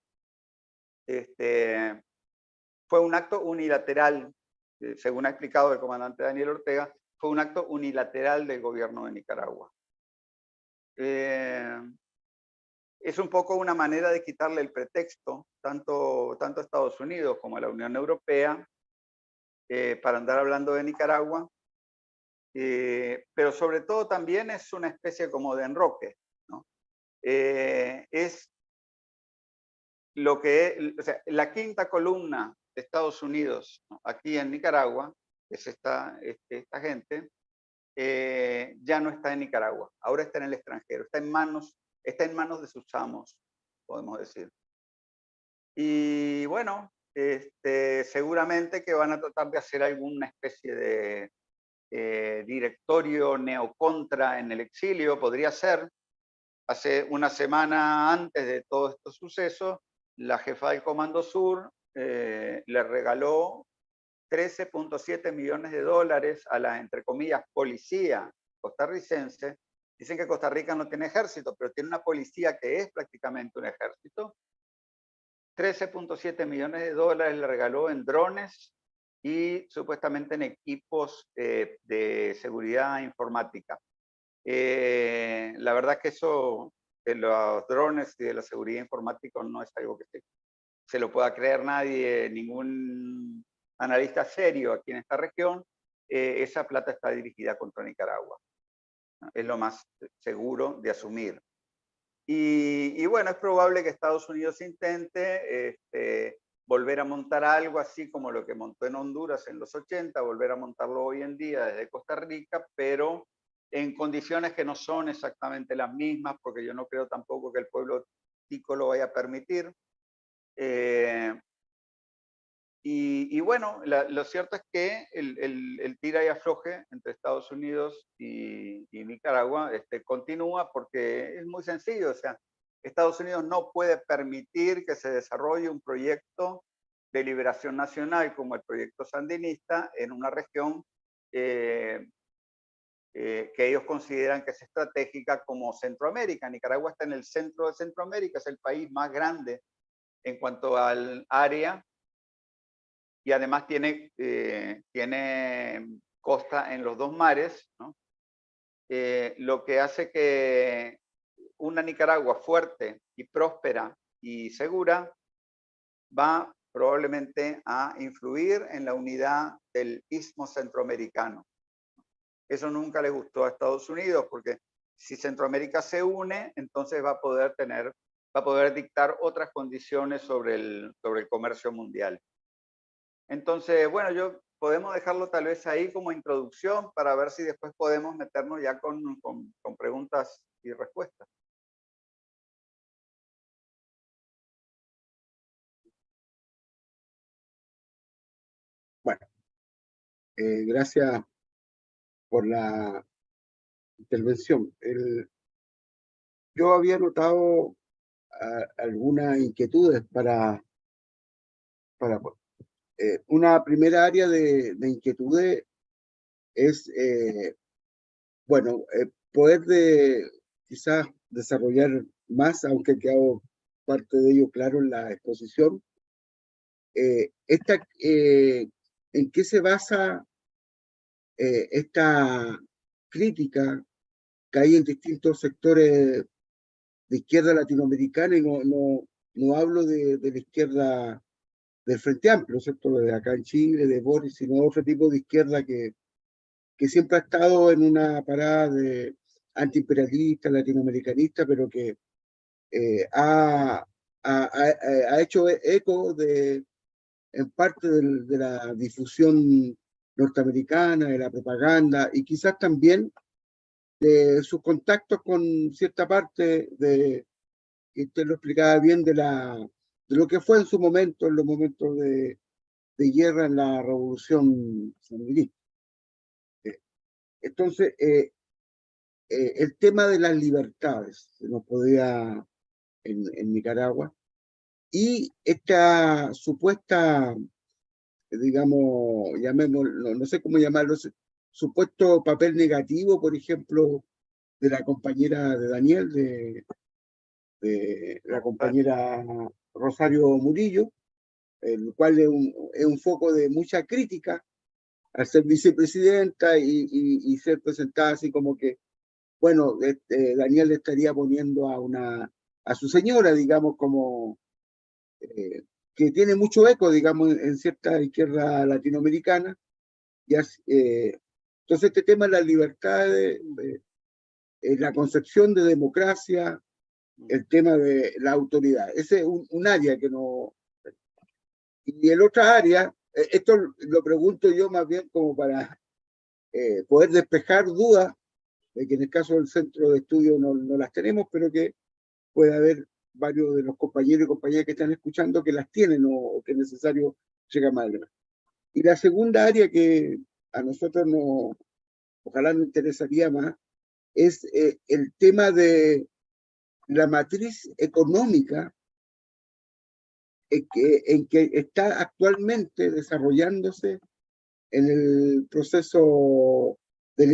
Fue un acto unilateral, según ha explicado el comandante Daniel Ortega, fue un acto unilateral del gobierno de Nicaragua. Es un poco una manera de quitarle el pretexto, tanto a Estados Unidos como a la Unión Europea, para andar hablando de Nicaragua, pero sobre todo también es una especie como de enroque, ¿no? Es lo que, o sea, la quinta columna de Estados Unidos, ¿no? Aquí en Nicaragua, es esta gente, ya no está en Nicaragua, ahora está en el extranjero, está en manos de sus amos, podemos decir. Y bueno, seguramente que van a tratar de hacer alguna especie de directorio neocontra en el exilio, podría ser. Hace una semana antes de todos estos sucesos, la jefa del Comando Sur le regaló 13.7 millones de dólares a la, entre comillas, policía costarricense. Dicen que Costa Rica no tiene ejército, pero tiene una policía que es prácticamente un ejército. 13.7 millones de dólares le regaló en drones y supuestamente en equipos de seguridad informática. La verdad que eso de los drones y de la seguridad informática no es algo que se lo pueda creer nadie, ningún analista serio aquí en esta región. Esa plata está dirigida contra Nicaragua. Es lo más seguro de asumir. Y bueno, es probable que Estados Unidos intente volver a montar algo así como lo que montó en Honduras en los 80, volver a montarlo hoy en día desde Costa Rica, pero en condiciones que no son exactamente las mismas, porque yo no creo tampoco que el pueblo tico lo vaya a permitir. Y bueno, lo cierto es que el tira y afloje entre Estados Unidos y Nicaragua continúa porque es muy sencillo. O sea, Estados Unidos no puede permitir que se desarrolle un proyecto de liberación nacional como el proyecto sandinista en una región que ellos consideran que es estratégica como Centroamérica. Nicaragua está en el centro de Centroamérica, es el país más grande en cuanto al área, y además tiene costa en los dos mares, ¿no? Lo que hace que una Nicaragua fuerte y próspera y segura va probablemente a influir en la unidad del istmo centroamericano. Eso nunca le gustó a Estados Unidos, porque si Centroamérica se une, entonces va a poder dictar otras condiciones sobre el comercio mundial. Entonces, bueno, podemos dejarlo tal vez ahí como introducción para ver si después podemos meternos ya con preguntas y respuestas. Bueno, gracias por la intervención. Yo había notado algunas inquietudes para una primera área de inquietudes es, bueno, poder quizás desarrollar más, aunque ha quedado parte de ello claro en la exposición, ¿en qué se basa esta crítica que hay en distintos sectores de izquierda latinoamericana? Y no hablo de la izquierda del Frente Amplio, ¿cierto? De acá en Chile, de Boris, sino otro tipo de izquierda que siempre ha estado en una parada de antiimperialista, latinoamericanista, pero que ha hecho eco en parte de la difusión norteamericana, de la propaganda, y quizás también de sus contactos con cierta parte que usted lo explicaba bien, de lo que fue en su momento, en los momentos de guerra en la revolución sandinista. Entonces, el tema de las libertades se nos podía en Nicaragua, y esta supuesta, digamos, llamémoslo, no sé cómo llamarlo, supuesto papel negativo, por ejemplo, de la compañera de Daniel, de la compañera Rosario Murillo, el cual es un foco de mucha crítica al ser vicepresidenta y ser presentada así como que, bueno, Daniel le estaría poniendo a su señora, digamos, como que tiene mucho eco, digamos, en cierta izquierda latinoamericana. Y entonces este tema de la libertad, la concepción de democracia, el tema de la autoridad, ese es un área que no... Y el otra área, esto lo pregunto yo más bien como para poder despejar dudas, de que en el caso del centro de estudio no las tenemos, pero que puede haber varios de los compañeros y compañeras que están escuchando que las tienen o que es necesario llegar más adelante. Y la segunda área que a nosotros ojalá nos interesaría más es el tema de la matriz económica en que está actualmente desarrollándose en el proceso de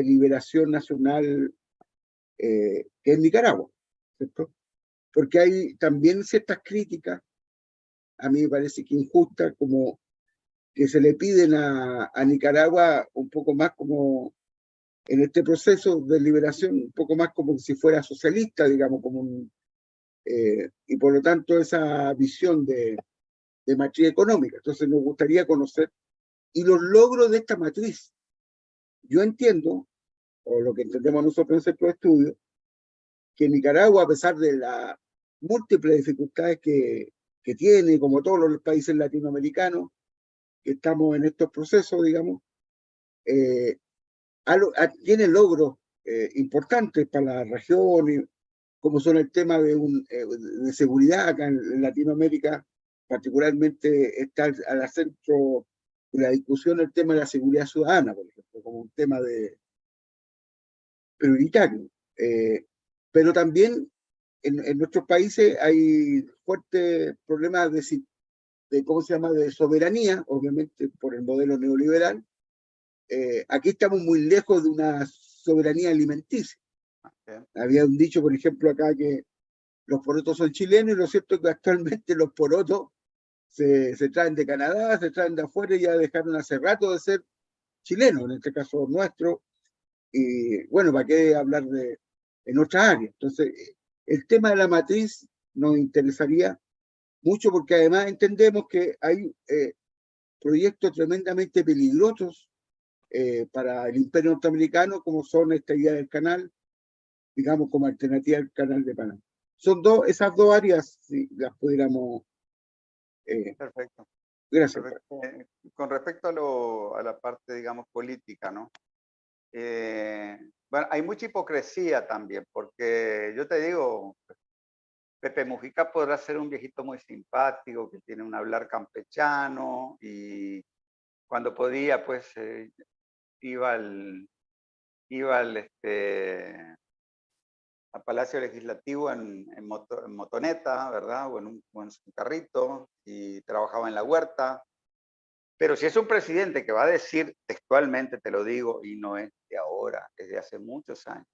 liberación nacional que es Nicaragua, ¿cierto? Porque hay también ciertas críticas, a mí me parece que injustas, como que se le piden a Nicaragua un poco más como en este proceso de liberación, un poco más como si fuera socialista, digamos, y por lo tanto esa visión de matriz económica. Entonces nos gustaría conocer y los logros de esta matriz. Yo entiendo, o lo que entendemos nosotros en el centro de estudio, que Nicaragua, a pesar de las múltiples dificultades que tiene, como todos los países latinoamericanos, que estamos en estos procesos, digamos, eh, tiene logros importantes para la región, como son el tema de seguridad acá en Latinoamérica, particularmente está al centro de la discusión el tema de la seguridad ciudadana, por ejemplo, como un tema prioritario. Pero también en nuestros países hay fuertes problemas ¿cómo se llama?, de soberanía, obviamente por el modelo neoliberal. Aquí estamos muy lejos de una soberanía alimenticia. Había un dicho, por ejemplo, acá que los porotos son chilenos, y lo cierto es que actualmente los porotos se traen de Canadá, se traen de afuera, y ya dejaron hace rato de ser chilenos, en este caso nuestro, y bueno, ¿para qué hablar en otra área? Entonces, el tema de la matriz nos interesaría mucho, porque además entendemos que hay proyectos tremendamente peligrosos para el imperio norteamericano, como son esta idea del canal, digamos, como alternativa al canal de Panamá. Son esas dos áreas, si las pudiéramos... Perfecto. Gracias. Con respecto a la parte, digamos, política, ¿no? Bueno, hay mucha hipocresía también, porque yo te digo, Pepe Mujica podrá ser un viejito muy simpático, que tiene un hablar campechano, y cuando podía, pues, iba al Palacio Legislativo en motoneta, ¿verdad? O en su carrito, y trabajaba en la huerta. Pero si es un presidente que va a decir textualmente, te lo digo, y no es de ahora, es de hace muchos años,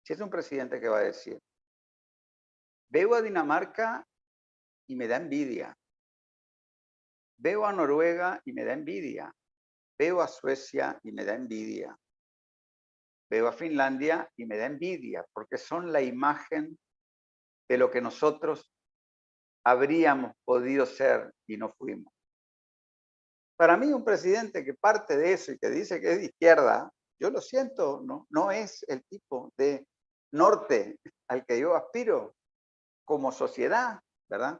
si es un presidente que va a decir, veo a Dinamarca y me da envidia, veo a Noruega y me da envidia, veo a Suecia y me da envidia, veo a Finlandia y me da envidia, porque son la imagen de lo que nosotros habríamos podido ser y no fuimos. Para mí, un presidente que parte de eso y que dice que es de izquierda, yo lo siento, no es el tipo de norte al que yo aspiro como sociedad, ¿verdad?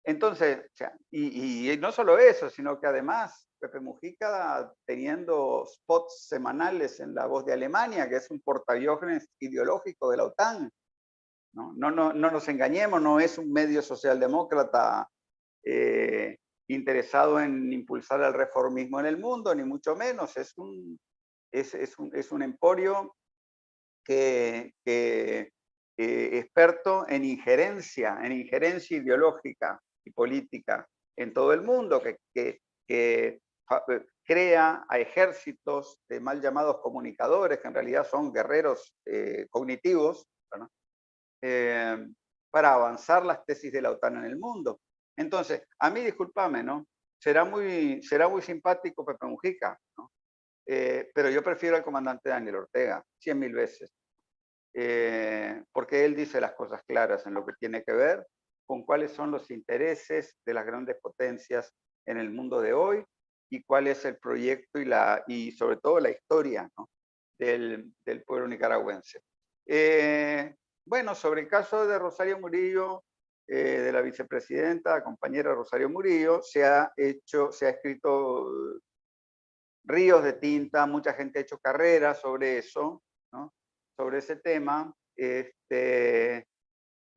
Entonces, o sea, y no solo eso, sino que además Pepe Mujica teniendo spots semanales en La Voz de Alemania, que es un portaaviones ideológico de la OTAN, no nos engañemos, no es un medio socialdemócrata interesado en impulsar el reformismo en el mundo, ni mucho menos, es un emporio que experto en injerencia ideológica y política en todo el mundo, que crea a ejércitos de mal llamados comunicadores, que en realidad son guerreros cognitivos, ¿no? Para avanzar las tesis de la OTAN en el mundo. Entonces, a mí, discúlpame, ¿no? Será muy simpático Pepe Mujica, ¿no? Pero yo prefiero al comandante Daniel Ortega, 100.000 veces. Porque él dice las cosas claras en lo que tiene que ver con cuáles son los intereses de las grandes potencias en el mundo de hoy y cuál es el proyecto y sobre todo la historia, ¿no? del pueblo nicaragüense. Bueno, sobre el caso de Rosario Murillo, de la vicepresidenta, compañera Rosario Murillo, se ha escrito ríos de tinta, mucha gente ha hecho carreras sobre eso, ¿no? Sobre ese tema.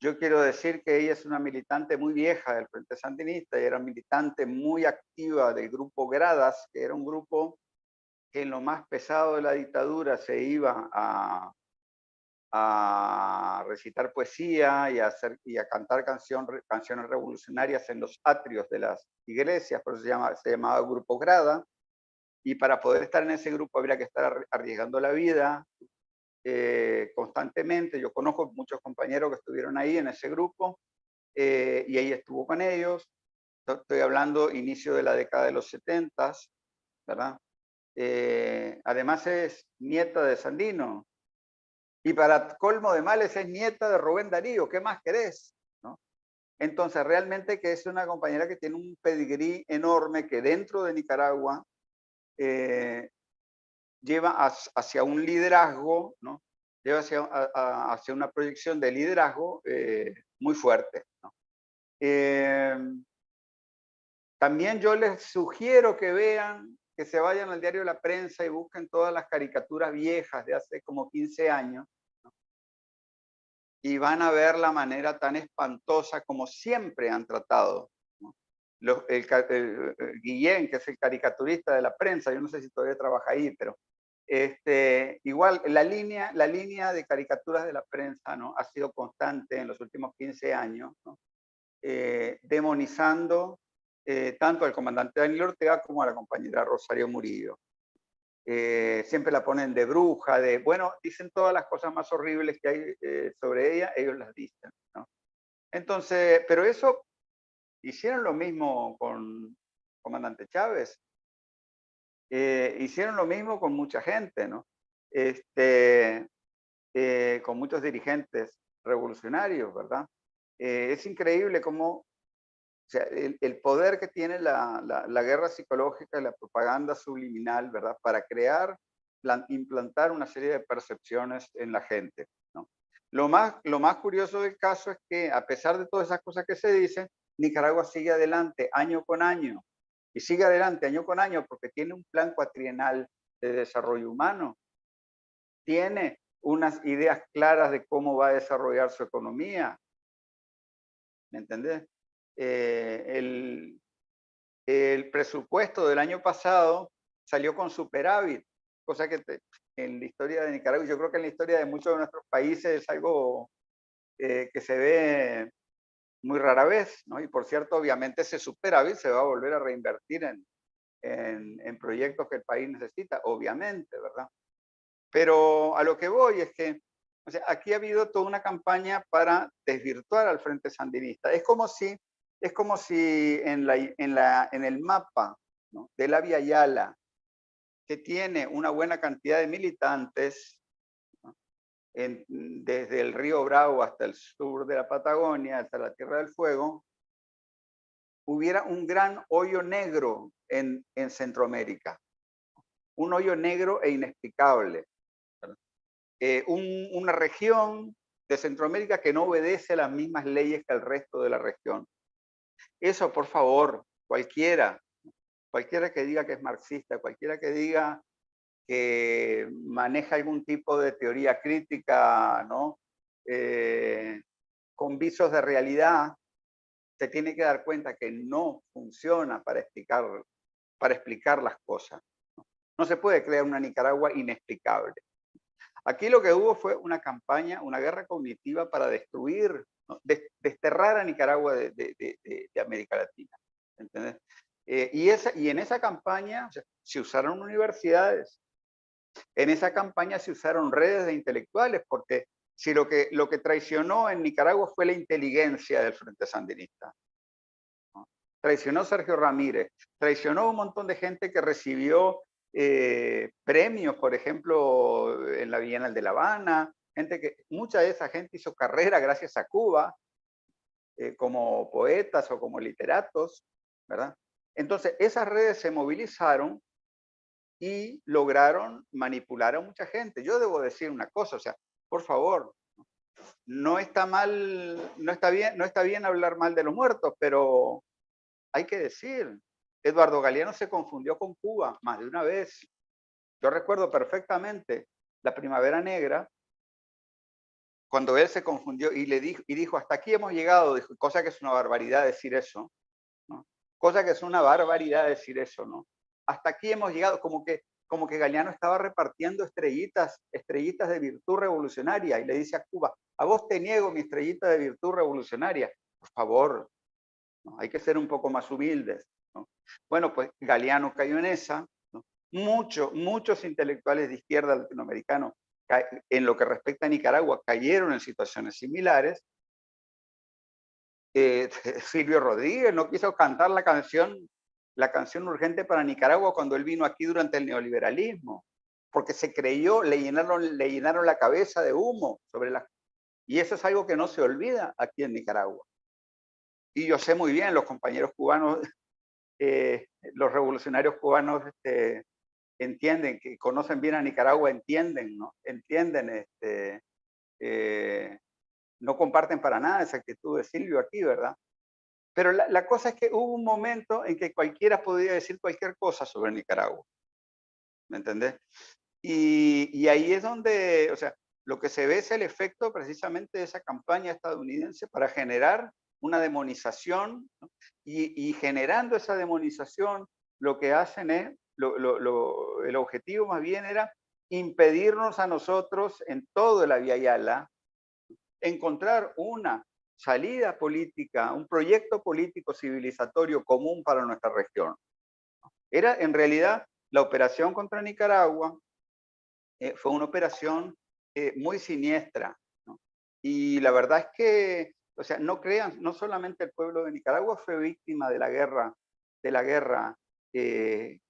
Yo quiero decir que ella es una militante muy vieja del Frente Sandinista y era militante muy activa del grupo Gradas, que era un grupo que en lo más pesado de la dictadura se iba a recitar poesía y a cantar canciones revolucionarias en los atrios de las iglesias, por eso se llamaba Grupo Grada, y para poder estar en ese grupo habría que estar arriesgando la vida constantemente. Yo conozco muchos compañeros que estuvieron ahí en ese grupo y ella estuvo con ellos. Estoy hablando inicio de la década de los 70, ¿verdad? Además es nieta de Sandino, y para colmo de males es nieta de Rubén Darío, ¿qué más querés? ¿No? Entonces realmente que es una compañera que tiene un pedigrí enorme que dentro de Nicaragua lleva hacia un liderazgo, ¿no? Lleva hacia una proyección de liderazgo muy fuerte, ¿no? También yo les sugiero que vean, que se vayan al diario La Prensa y busquen todas las caricaturas viejas de hace como 15 años, y van a ver la manera tan espantosa como siempre han tratado, ¿no? Guillén, que es el caricaturista de La Prensa, yo no sé si todavía trabaja ahí, pero igual la línea de caricaturas de La Prensa, ¿no? Ha sido constante en los últimos 15 años, ¿no? Demonizando tanto al comandante Daniel Ortega como a la compañera Rosario Murillo. Siempre la ponen de bruja, bueno, dicen todas las cosas más horribles que hay sobre ella, ellos las dicen, ¿no? Entonces, pero eso, hicieron lo mismo con comandante Chávez, hicieron lo mismo con mucha gente, ¿no? Con muchos dirigentes revolucionarios, ¿verdad? Es increíble cómo, o sea, el poder que tiene la guerra psicológica y la propaganda subliminal, ¿verdad? Para implantar una serie de percepciones en la gente, ¿no? Lo más curioso del caso es que, a pesar de todas esas cosas que se dicen, Nicaragua sigue adelante año con año. Y sigue adelante año con año porque tiene un plan cuatrienal de desarrollo humano. Tiene unas ideas claras de cómo va a desarrollar su economía. ¿Me entendés? El presupuesto del año pasado salió con superávit, cosa que en la historia de Nicaragua, yo creo que en la historia de muchos de nuestros países es algo que se ve muy rara vez, ¿no? Y por cierto, obviamente ese superávit se va a volver a reinvertir en proyectos que el país necesita, obviamente, ¿verdad? Pero a lo que voy es que, o sea, aquí ha habido toda una campaña para desvirtuar al Frente Sandinista. Es como si en el mapa, ¿no?, de la Via Yala, que tiene una buena cantidad de militantes, ¿no?, desde el río Bravo hasta el sur de la Patagonia, hasta la Tierra del Fuego, hubiera un gran hoyo negro en Centroamérica, un hoyo negro e inexplicable. Una región de Centroamérica que no obedece a las mismas leyes que el resto de la región. Eso, por favor, cualquiera que diga que es marxista, cualquiera que diga que maneja algún tipo de teoría crítica, ¿no?, con visos de realidad, se tiene que dar cuenta que no funciona para explicar las cosas. No se puede crear una Nicaragua inexplicable. Aquí lo que hubo fue una campaña, una guerra cognitiva para destruir, ¿no?, desterrar a Nicaragua de América Latina. ¿Entendés? Y en esa campaña, o sea, se usaron universidades, en esa campaña se usaron redes de intelectuales, porque si lo que traicionó en Nicaragua fue la inteligencia del Frente Sandinista, ¿no? Traicionó Sergio Ramírez, traicionó un montón de gente que recibió premios, por ejemplo, en la Bienal de La Habana, mucha de esa gente hizo carrera gracias a Cuba, como poetas o como literatos, ¿verdad? Entonces, esas redes se movilizaron y lograron manipular a mucha gente. Yo debo decir una cosa, o sea, por favor, no está mal, no está bien hablar mal de los muertos, pero hay que decir, Eduardo Galeano se confundió con Cuba más de una vez. Yo recuerdo perfectamente la Primavera Negra, cuando él se confundió y dijo, hasta aquí hemos llegado, dijo, cosa que es una barbaridad decir eso, ¿no? Cosa que es una barbaridad decir eso, ¿no? Hasta aquí hemos llegado, como que Galeano estaba repartiendo estrellitas de virtud revolucionaria, y le dice a Cuba, a vos te niego mi estrellita de virtud revolucionaria. Por favor, ¿no? Hay que ser un poco más humildes, ¿no? Bueno, pues Galeano cayó en esa, ¿no? Muchos intelectuales de izquierda latinoamericanos, en lo que respecta a Nicaragua, cayeron en situaciones similares. Silvio Rodríguez no quiso cantar la canción urgente para Nicaragua cuando él vino aquí durante el neoliberalismo, porque se creyó, le llenaron la cabeza de humo y eso es algo que no se olvida aquí en Nicaragua. Y yo sé muy bien, los compañeros cubanos, los revolucionarios cubanos, entienden, que conocen bien a Nicaragua, entienden, ¿no? Entienden, no comparten para nada esa actitud de Silvio aquí, ¿verdad? Pero la cosa es que hubo un momento en que cualquiera podía decir cualquier cosa sobre Nicaragua, ¿me entendés? Y ahí es donde, o sea, lo que se ve es el efecto precisamente de esa campaña estadounidense para generar una demonización, ¿no? Y generando esa demonización, lo que hacen es, el objetivo más bien era impedirnos a nosotros en todo la Via Yala encontrar una salida política, un proyecto político civilizatorio común para nuestra región. Era en realidad la operación contra Nicaragua, fue una operación muy siniestra, ¿no? Y la verdad es que, o sea, no crean, no solamente el pueblo de Nicaragua fue víctima de la guerra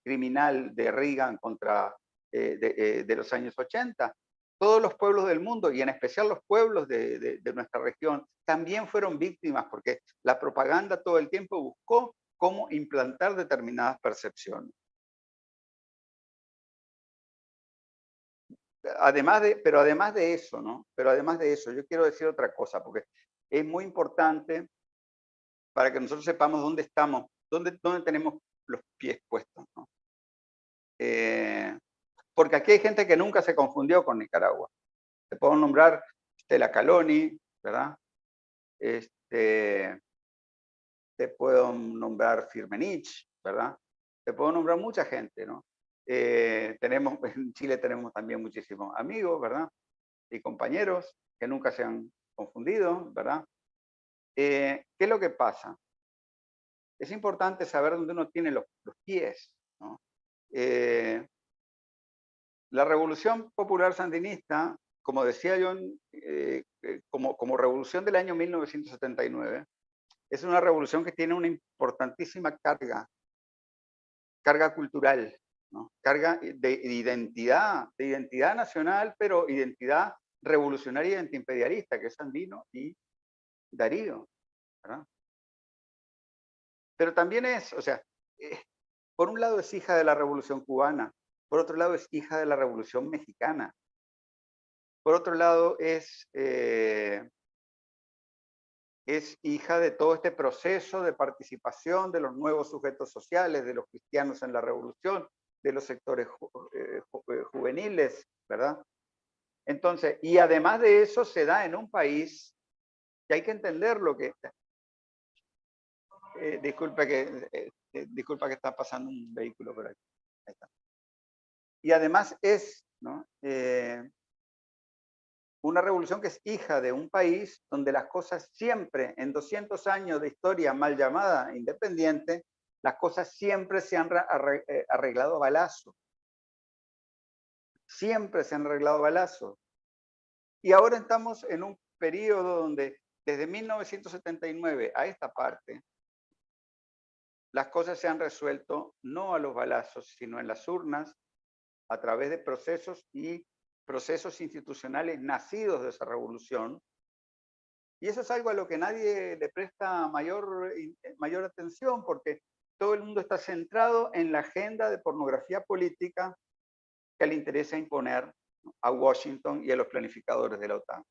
criminal de Reagan contra de los años 80. Todos los pueblos del mundo, y en especial los pueblos de nuestra región, también fueron víctimas, porque la propaganda todo el tiempo buscó cómo implantar determinadas percepciones. Pero además de eso, ¿no? Pero además de eso, yo quiero decir otra cosa, porque es muy importante para que nosotros sepamos dónde estamos, dónde tenemos los pies puestos, ¿no? Porque aquí hay gente que nunca se confundió con Nicaragua. Te puedo nombrar Stella Caloni, ¿verdad? Te puedo nombrar Firmenich, ¿verdad? Te puedo nombrar mucha gente, ¿no? En Chile tenemos también muchísimos amigos, ¿verdad? Y compañeros que nunca se han confundido, ¿verdad? ¿Qué es lo que pasa? Es importante saber dónde uno tiene los pies, ¿no? La Revolución Popular Sandinista, como decía yo, como revolución del año 1979, es una revolución que tiene una importantísima carga cultural, ¿no? Carga de identidad nacional, pero identidad revolucionaria y antiimperialista, que es Sandino y Darío, ¿verdad? Pero también es, o sea, por un lado es hija de la Revolución Cubana, por otro lado es hija de la Revolución Mexicana, por otro lado es hija de todo este proceso de participación de los nuevos sujetos sociales, de los cristianos en la revolución, de los sectores juveniles, ¿verdad? Entonces, y además de eso se da en un país que hay que entender lo que... disculpa que está pasando un vehículo por aquí. Ahí está. Y además es, ¿no? Una revolución que es hija de un país donde las cosas siempre, en 200 años de historia mal llamada independiente, las cosas siempre se han arreglado a balazo. Siempre se han arreglado a balazo. Y ahora estamos en un periodo donde desde 1979 a esta parte, las cosas se han resuelto no a los balazos, sino en las urnas, a través de procesos institucionales nacidos de esa revolución. Y eso es algo a lo que nadie le presta mayor atención, porque todo el mundo está centrado en la agenda de pornografía política que le interesa imponer a Washington y a los planificadores de la OTAN.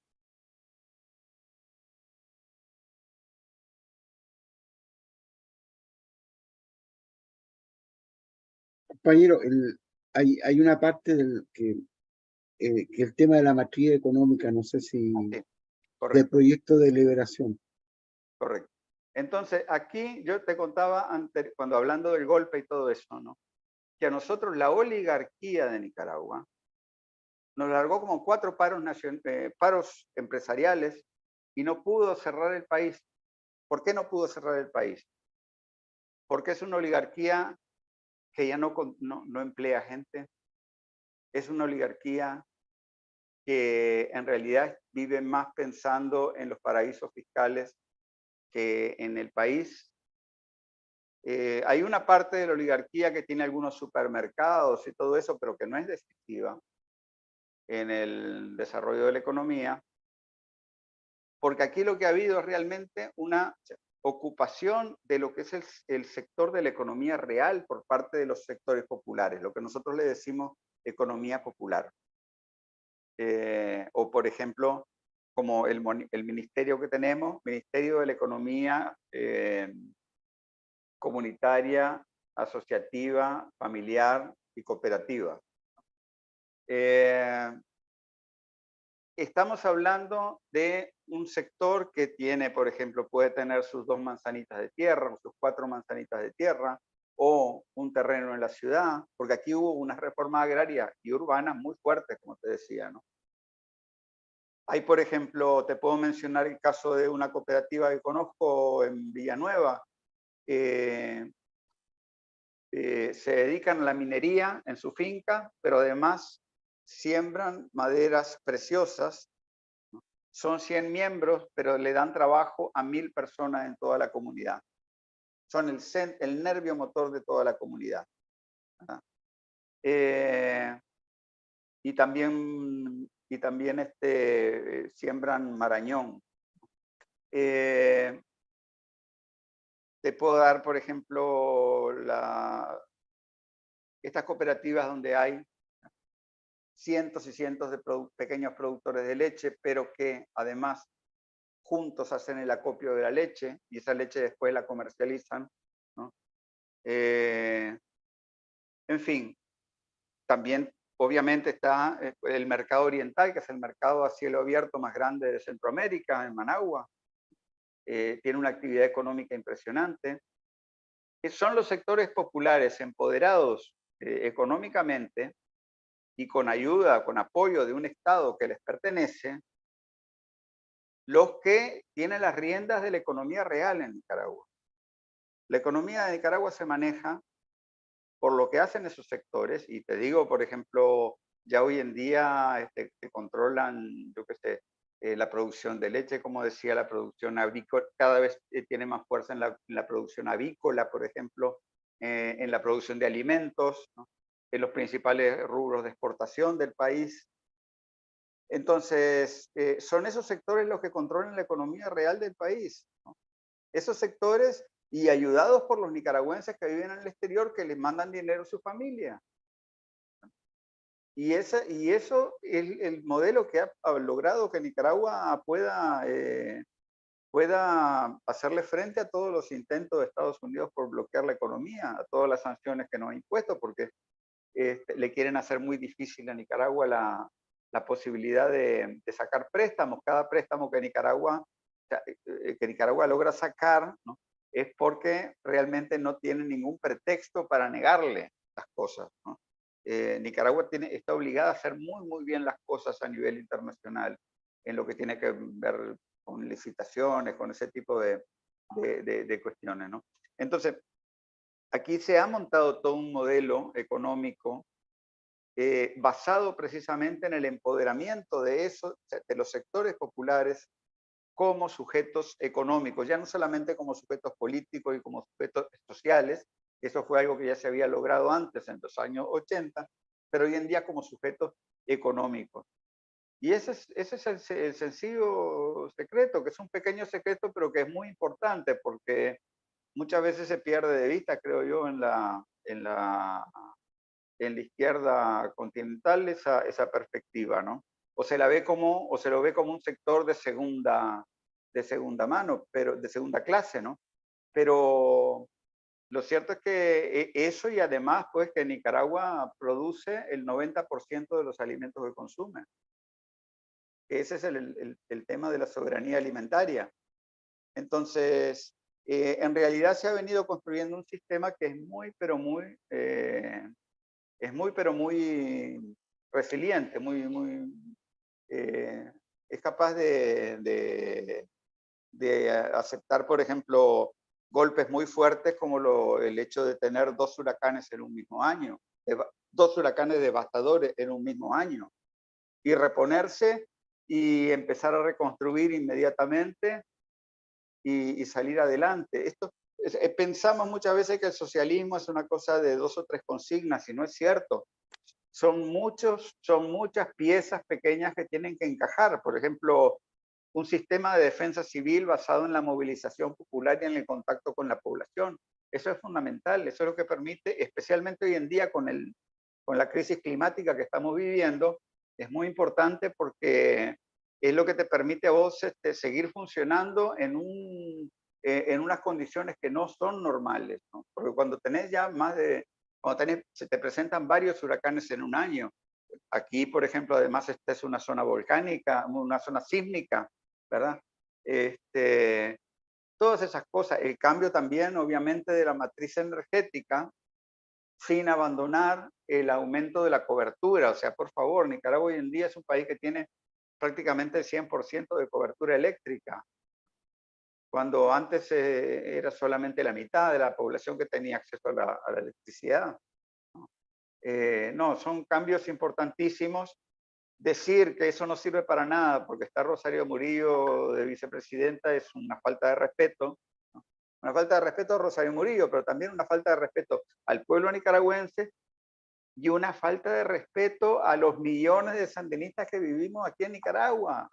Compañero, hay una parte que el tema de la matriz económica, no sé si Sí, del correcto, proyecto de liberación. correcto. Entonces, aquí yo te contaba antes, cuando hablando del golpe y todo eso, ¿no? Que a nosotros la oligarquía de Nicaragua nos largó como 4 paros empresariales y no pudo cerrar el país. ¿Por qué no pudo cerrar el país? Porque es una oligarquía que ya no emplea gente, es una oligarquía que en realidad vive más pensando en los paraísos fiscales que en el país. Hay una parte de la oligarquía que tiene algunos supermercados y todo eso, pero que no es decisiva en el desarrollo de la economía, porque aquí lo que ha habido es realmente una ocupación de lo que es el sector de la economía real por parte de los sectores populares, lo que nosotros le decimos economía popular. O por ejemplo, como el ministerio que tenemos, Ministerio de la Economía Comunitaria, Asociativa, Familiar y Cooperativa. Estamos hablando de un sector que tiene, por ejemplo, puede tener sus 2 manzanitas de tierra o sus 4 manzanitas de tierra o un terreno en la ciudad, porque aquí hubo una reforma agraria y urbana muy fuerte, como te decía, ¿no? Hay, por ejemplo, te puedo mencionar el caso de una cooperativa que conozco en Villanueva. Se dedican a la minería en su finca, pero además siembran maderas preciosas. Son 100 miembros, pero le dan trabajo a 1000 personas en toda la comunidad. Son el nervio motor de toda la comunidad. Y también siembran marañón. Te puedo dar, por ejemplo, estas cooperativas donde hay cientos y cientos de pequeños productores de leche, pero que además juntos hacen el acopio de la leche y esa leche después la comercializan, ¿no? En fin, también obviamente está el mercado oriental, que es el mercado a cielo abierto más grande de Centroamérica, en Managua. Tiene una actividad económica impresionante. Son los sectores populares empoderados económicamente y con ayuda, con apoyo de un Estado que les pertenece, los que tienen las riendas de la economía real en Nicaragua. La economía de Nicaragua se maneja por lo que hacen esos sectores, y te digo, por ejemplo, ya hoy en día que controlan, yo qué sé, la producción de leche, como decía, la producción avícola, cada vez tiene más fuerza en la producción avícola, por ejemplo, en la producción de alimentos, ¿no? En los principales rubros de exportación del país. Entonces, son esos sectores los que controlan la economía real del país, ¿no? Esos sectores, y ayudados por los nicaragüenses que viven en el exterior, que les mandan dinero a su familia. Y eso es el modelo que ha logrado que Nicaragua pueda hacerle frente a todos los intentos de Estados Unidos por bloquear la economía, a todas las sanciones que nos ha impuesto, porque le quieren hacer muy difícil a Nicaragua la posibilidad de sacar préstamos. Cada préstamo que Nicaragua logra sacar, ¿no?, es porque realmente no tiene ningún pretexto para negarle las cosas, ¿no? Nicaragua está obligada a hacer muy, muy bien las cosas a nivel internacional, en lo que tiene que ver con licitaciones, con ese tipo de cuestiones, ¿no? Entonces, aquí se ha montado todo un modelo económico basado precisamente en el empoderamiento de los sectores populares como sujetos económicos, ya no solamente como sujetos políticos y como sujetos sociales. Eso fue algo que ya se había logrado antes, en los años 80, pero hoy en día como sujetos económicos. Y ese es el sencillo secreto, que es un pequeño secreto, pero que es muy importante, porque muchas veces se pierde de vista, creo yo, en la izquierda continental esa perspectiva, ¿no? O se lo ve como un sector de segunda mano, pero de segunda clase, ¿no? Pero lo cierto es que eso, y además, pues, que Nicaragua produce el 90% de los alimentos que consume. Ese es el tema de la soberanía alimentaria. Entonces, en realidad se ha venido construyendo un sistema que es muy, pero muy resiliente, eh, es capaz de aceptar, por ejemplo, golpes muy fuertes como el hecho de tener dos huracanes en un mismo año, dos huracanes devastadores en un mismo año, y reponerse y empezar a reconstruir inmediatamente y salir adelante. Pensamos muchas veces que el socialismo es una cosa de dos o tres consignas, y no es cierto. Son muchas piezas pequeñas que tienen que encajar. Por ejemplo, un sistema de defensa civil basado en la movilización popular y en el contacto con la población. Eso es fundamental, eso es lo que permite, especialmente hoy en día con la crisis climática que estamos viviendo, es muy importante porque es lo que te permite a vos seguir funcionando en unas condiciones que no son normales, ¿no? Porque cuando tenés ya se te presentan varios huracanes en un año. Aquí, por ejemplo, además, esta es una zona volcánica, una zona sísmica, ¿verdad? Todas esas cosas. El cambio también, obviamente, de la matriz energética, sin abandonar el aumento de la cobertura. O sea, por favor, Nicaragua hoy en día es un país que tiene prácticamente el 100% de cobertura eléctrica, cuando antes era solamente la mitad de la población que tenía acceso a la electricidad. No, son cambios importantísimos. Decir que eso no sirve para nada porque está Rosario Murillo de vicepresidenta es una falta de respeto, ¿no? Una falta de respeto a Rosario Murillo, pero también una falta de respeto al pueblo nicaragüense, y una falta de respeto a los millones de sandinistas que vivimos aquí en Nicaragua.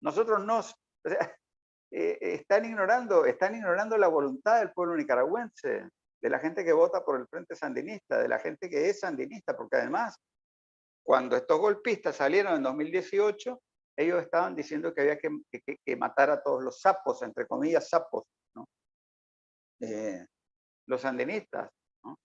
Nosotros o sea, están ignorando la voluntad del pueblo nicaragüense, de la gente que vota por el Frente Sandinista, de la gente que es sandinista, porque además, cuando estos golpistas salieron en 2018, ellos estaban diciendo que había que matar a todos los sapos, entre comillas sapos, ¿no? Los sandinistas, ¿no?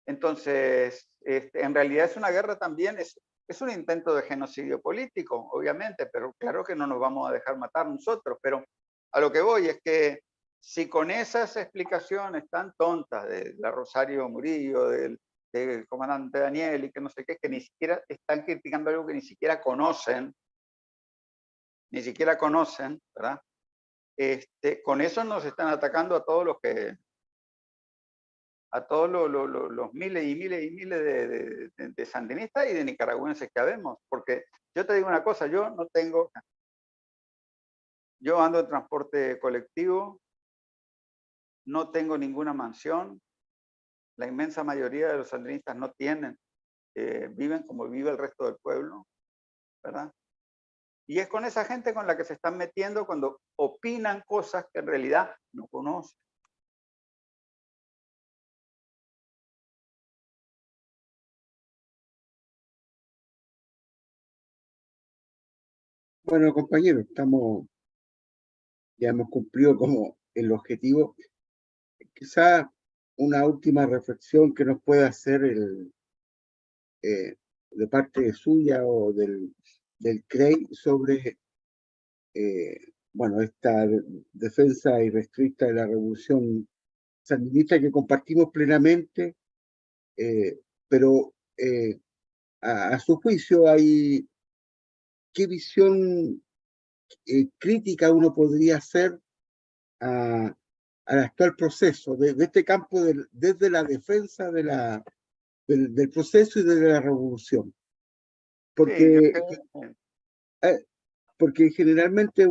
Entonces, en realidad es una guerra también, es un intento de genocidio político, obviamente, pero claro que no nos vamos a dejar matar nosotros. Pero a lo que voy es que si con esas explicaciones tan tontas de la Rosario Murillo, del comandante Daniel y que no sé qué, que ni siquiera están criticando algo que ni siquiera conocen, ni siquiera conocen, ¿verdad? Con eso nos están atacando a todos los que, a todos los miles y miles y miles de sandinistas y de nicaragüenses que habemos. Porque yo te digo una cosa, yo ando en transporte colectivo, no tengo ninguna mansión, la inmensa mayoría de los sandinistas no tienen, viven como vive el resto del pueblo, ¿verdad? Y es con esa gente con la que se están metiendo cuando opinan cosas que en realidad no conocen. Bueno, compañeros, ya hemos cumplido como el objetivo. Quizá una última reflexión que nos pueda hacer de parte suya o del CREI sobre bueno, esta defensa irrestricta de la revolución sandinista que compartimos plenamente, pero a su juicio ¿qué visión crítica uno podría hacer al actual proceso de este campo desde la defensa del proceso y de la revolución? Sí, yo Porque, creo, porque generalmente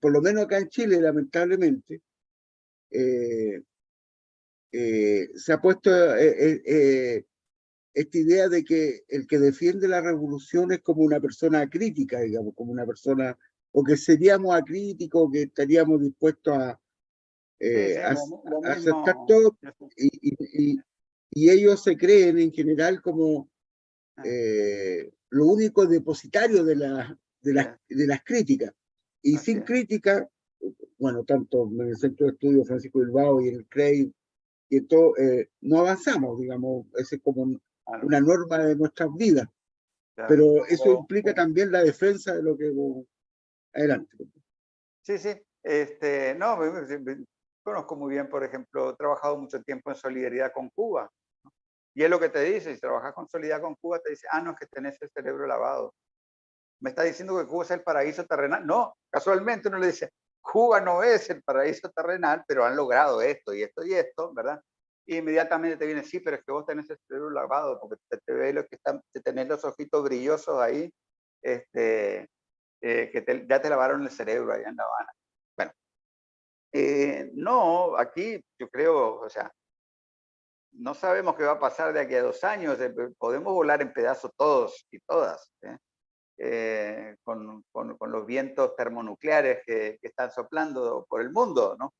por lo menos acá en Chile, lamentablemente, se ha puesto esta idea de que el que defiende la revolución es como una persona crítica, digamos, como una persona, o que seríamos acríticos, que estaríamos dispuestos sí, a, lo a aceptar mismo. todo, y ellos se creen en general como lo único depositario de las críticas. Y Así sin es. crítica, bueno, tanto en el Centro de Estudios Francisco Bilbao y en el CREI, y todo, no avanzamos, digamos, esa es como Claro, una norma de nuestras vidas, claro. pero eso implica también la defensa de lo que adelante. Sí, sí. No, conozco muy bien, por ejemplo, he trabajado mucho tiempo en solidaridad con Cuba. Y es lo que te dice, si trabajas con solidaridad con Cuba, te dice, no, es que tenés el cerebro lavado. ¿Me está diciendo que Cuba es el paraíso terrenal? No, casualmente uno le dice, Cuba no es el paraíso terrenal, pero han logrado esto y esto y esto, ¿verdad? Y inmediatamente te viene, sí, pero es que vos tenés el cerebro lavado, porque te ve lo que están, te tenés los ojitos brillosos ahí, ya te lavaron el cerebro allá en La Habana. Bueno, no, aquí yo creo, o sea, no sabemos qué va a pasar de aquí a 2 años, podemos volar en pedazos todos y todas, con los vientos termonucleares que están soplando por el mundo, ¿no?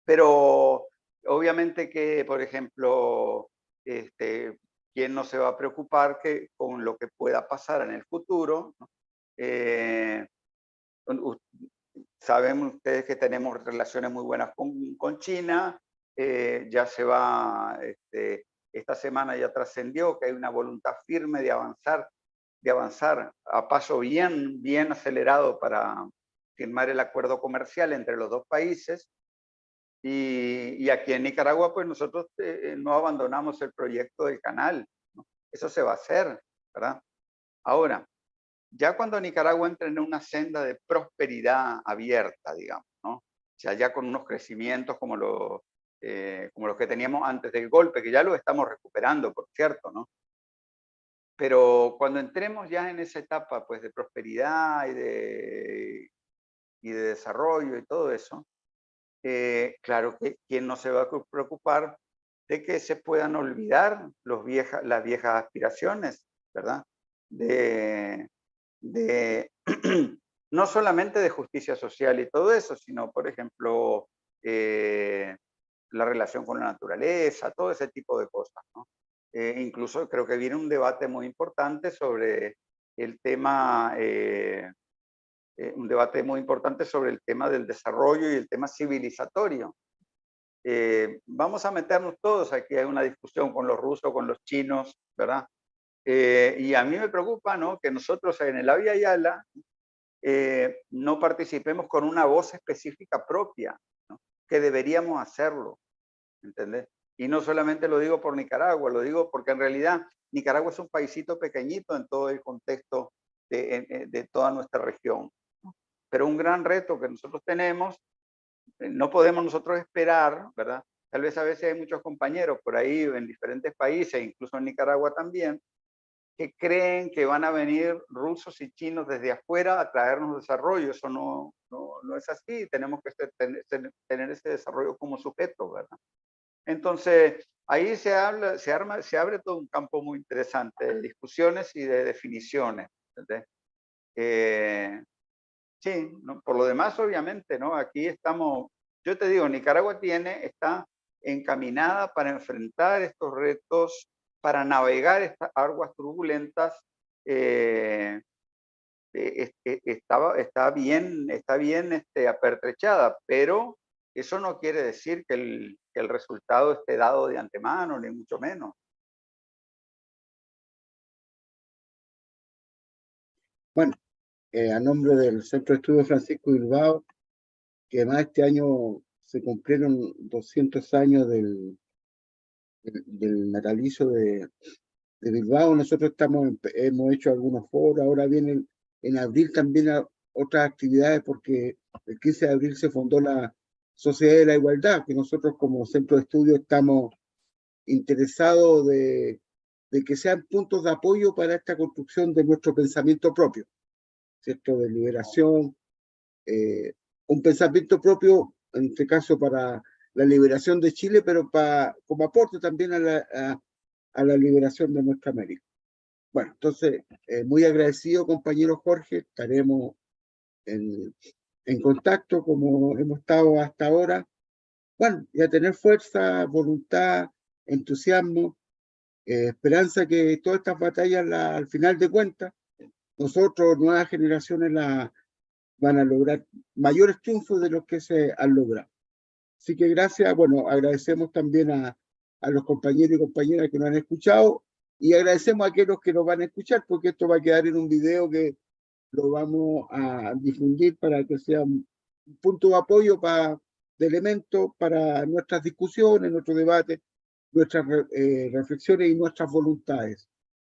Pero obviamente que, por ejemplo, ¿quién no se va a preocupar con lo que pueda pasar en el futuro? ¿No? Saben ustedes que tenemos relaciones muy buenas con China, ya se va, esta semana ya trascendió que hay una voluntad firme de avanzar a paso bien acelerado para firmar el acuerdo comercial entre los dos países. Y aquí en Nicaragua, pues nosotros no abandonamos el proyecto del canal, ¿no? Eso se va a hacer, ¿verdad? Ahora, ya cuando Nicaragua entra en una senda de prosperidad abierta, digamos, ¿no? O sea, ya con unos crecimientos como los que teníamos antes del golpe, que ya lo estamos recuperando, por cierto, ¿no? Pero cuando entremos ya en esa etapa, pues, de prosperidad y de desarrollo y todo eso, claro que quién no se va a preocupar de que se puedan olvidar las viejas aspiraciones, ¿verdad? De, de no solamente de justicia social y todo eso, sino, por ejemplo, la relación con la naturaleza, todo ese tipo de cosas, ¿no? Incluso creo que viene un debate muy importante sobre el tema, un debate muy importante sobre el tema del desarrollo y el tema civilizatorio. Vamos a meternos todos aquí, hay una discusión con los rusos, con los chinos, ¿verdad? Y a mí me preocupa, ¿no?, que nosotros en el Abya Yala no participemos con una voz específica propia, ¿no?, que deberíamos hacerlo, ¿entendés? Y no solamente lo digo por Nicaragua, lo digo porque en realidad Nicaragua es un paisito pequeñito en todo el contexto de toda nuestra región, ¿no? Pero un gran reto que nosotros tenemos, no podemos nosotros esperar, ¿verdad? Tal vez a veces hay muchos compañeros por ahí en diferentes países, incluso en Nicaragua también, que creen que van a venir rusos y chinos desde afuera a traernos desarrollo. Eso no es así. Tenemos que tener ese desarrollo como sujeto, ¿verdad? Entonces, ahí se abre todo un campo muy interesante de discusiones y de definiciones. Sí, ¿no? Por lo demás, obviamente, ¿no? Aquí estamos, yo te digo, Nicaragua está encaminada para enfrentar estos retos, para navegar estas aguas turbulentas. Está bien apertrechada, pero eso no quiere decir que el resultado esté dado de antemano, ni mucho menos. Bueno, a nombre del Centro de Estudios Francisco Bilbao, que además este año se cumplieron 200 años del natalicio de Bilbao, nosotros hemos hecho algunos foros, ahora vienen en abril también otras actividades, porque el 15 de abril se fundó la Sociedad de la Igualdad, que nosotros como Centro de Estudios estamos interesados de que sean puntos de apoyo para esta construcción de nuestro pensamiento propio, ¿cierto? De liberación, un pensamiento propio, en este caso para la liberación de Chile, pero como aporte también a la liberación de nuestra América. Bueno, entonces, muy agradecido, compañero Jorge, estaremos en contacto como hemos estado hasta ahora. Bueno, y a tener fuerza, voluntad, entusiasmo, esperanza que todas estas batallas, al final de cuentas, nosotros, nuevas generaciones, van a lograr mayores triunfos de los que se han logrado. Así que gracias, bueno, agradecemos también a los compañeros y compañeras que nos han escuchado y agradecemos a aquellos que nos van a escuchar, porque esto va a quedar en un video que lo vamos a difundir para que sea un punto de apoyo de elementos para nuestras discusiones, nuestro debate, nuestras reflexiones y nuestras voluntades.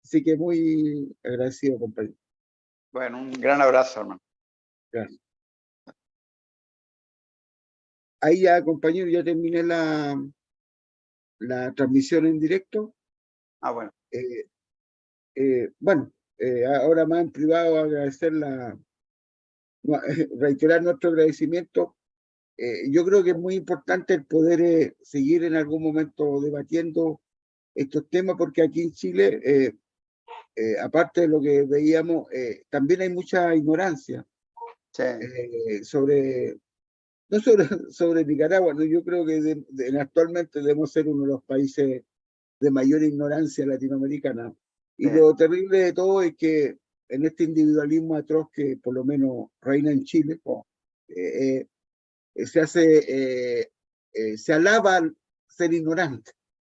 Así que muy agradecido, compañero. Bueno, un gran abrazo, hermano. Gracias. Ahí ya, compañero, ya terminé la transmisión en directo. Bueno. Bueno, ahora más en privado agradecer reiterar nuestro agradecimiento. Yo creo que es muy importante el poder seguir en algún momento debatiendo estos temas, porque aquí en Chile, aparte de lo que veíamos, también hay mucha ignorancia Sí. no sobre Nicaragua, ¿no? Yo creo que actualmente debemos ser uno de los países de mayor ignorancia latinoamericana. Y lo terrible de todo es que en este individualismo atroz que por lo menos reina en Chile, se alaba ser ignorante,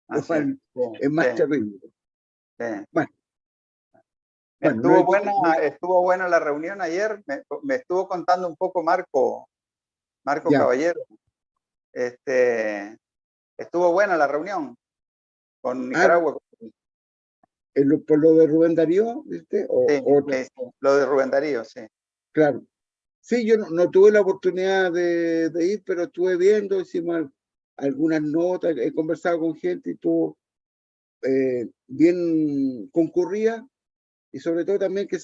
lo cual es más terrible. Bueno, estuvo buena la reunión ayer, me estuvo contando un poco Marco Caballero. Estuvo buena la reunión con Nicaragua. ¿Por lo de Rubén Darío, viste? Sí, lo de Rubén Darío, sí. Claro. Sí, yo no tuve la oportunidad de ir, pero estuve viendo, hicimos algunas notas, he conversado con gente y estuvo bien concurrida, y sobre todo también que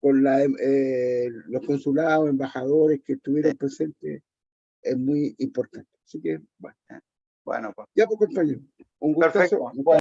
con los consulados, embajadores que estuvieron presentes, es muy importante. Así que, bueno. Bueno, pues. Ya, pues, compañero, un gustazo. Perfecto.